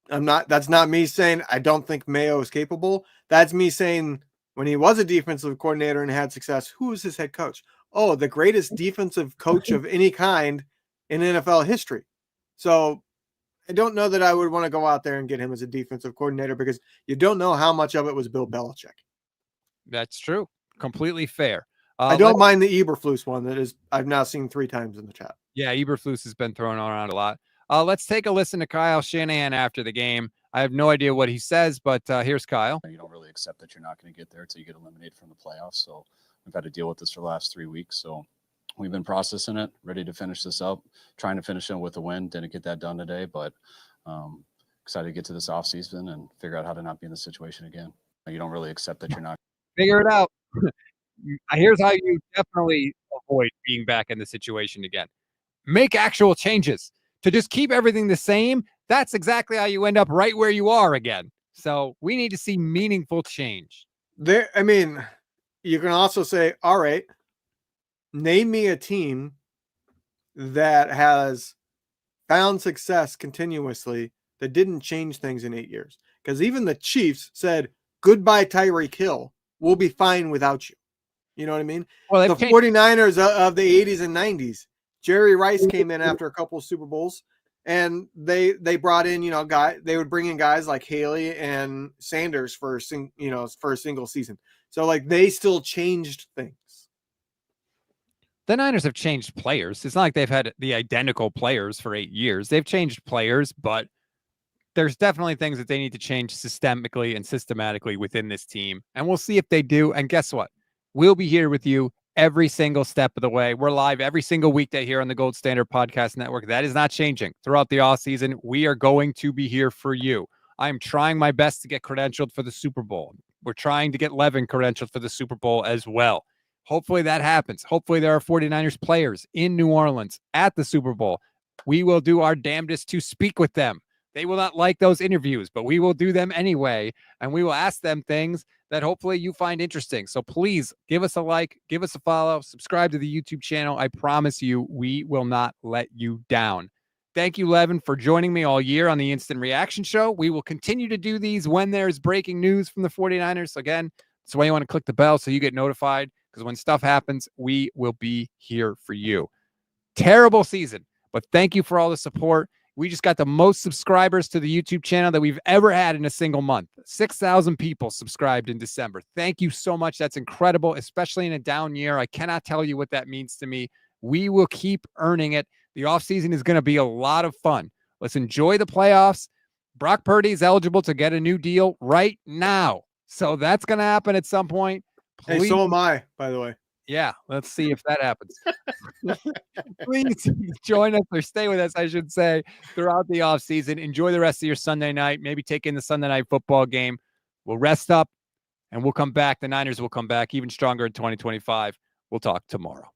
That's not me saying I don't think Mayo is capable. That's me saying when he was a defensive coordinator and had success, who was his head coach? Oh, the greatest defensive coach of any kind in NFL history. So I don't know that I would want to go out there and get him as a defensive coordinator because you don't know how much of it was Bill Belichick. That's true. Completely fair. I don't mind the Eberflus one that is I've now seen 3 times in the chat. Yeah, Eberflus has been thrown around a lot. Let's take a listen to Kyle Shanahan after the game. I have no idea what he says, but here's Kyle. You don't really accept that you're not going to get there until you get eliminated from the playoffs. So we've had to deal with this for the last 3 weeks. So we've been processing it, ready to finish this up, trying to finish it with a win. Didn't get that done today, but excited to get to this offseason and figure out how to not be in this situation again. You don't really accept that you're not. Figure it out. Here's how you definitely avoid being back in the situation again. Make actual changes. To just keep everything the same, that's exactly how you end up right where you are again. So we need to see meaningful change. There, I mean, you can also say, all right, name me a team that has found success continuously that didn't change things in 8 years. Because even the Chiefs said, goodbye, Tyreek Hill. We'll be fine without you. You know what I mean? Well, the 49ers of the 80s and 90s, Jerry Rice came in after a couple of Super Bowls, and they brought in, they would bring in guys like Haley and Sanders for a single season. So like they still changed things. The Niners have changed players. It's not like they've had the identical players for 8 years. They've changed players, but there's definitely things that they need to change systemically and systematically within this team. And we'll see if they do. And guess what? We'll be here with you every single step of the way. We're live every single weekday here on the Gold Standard Podcast Network. That is not changing throughout the offseason. We are going to be here for you. I'm trying my best to get credentialed for the Super Bowl. We're trying to get Levin credentialed for the Super Bowl as well. Hopefully that happens. Hopefully there are 49ers players in New Orleans at the Super Bowl. We will do our damnedest to speak with them. They will not like those interviews, but we will do them anyway. And we will ask them things that hopefully you find interesting. So please give us a like, give us a follow, subscribe to the YouTube channel. I promise you, we will not let you down. Thank you, Levin, for joining me all year on the Instant Reaction Show. We will continue to do these when there's breaking news from the 49ers. Again, that's why you want to click the bell so you get notified, because when stuff happens, we will be here for you. Terrible season, but thank you for all the support. We just got the most subscribers to the YouTube channel that we've ever had in a single month. 6,000 people subscribed in December. Thank you so much. That's incredible, especially in a down year. I cannot tell you what that means to me. We will keep earning it. The offseason is going to be a lot of fun. Let's enjoy the playoffs. Brock Purdy is eligible to get a new deal right now. So that's going to happen at some point. Please. Hey, so am I, by the way. Yeah, let's see if that happens. Please join us or stay with us, I should say, throughout the offseason. Enjoy the rest of your Sunday night. Maybe take in the Sunday night football game. We'll rest up, and we'll come back. The Niners will come back even stronger in 2025. We'll talk tomorrow.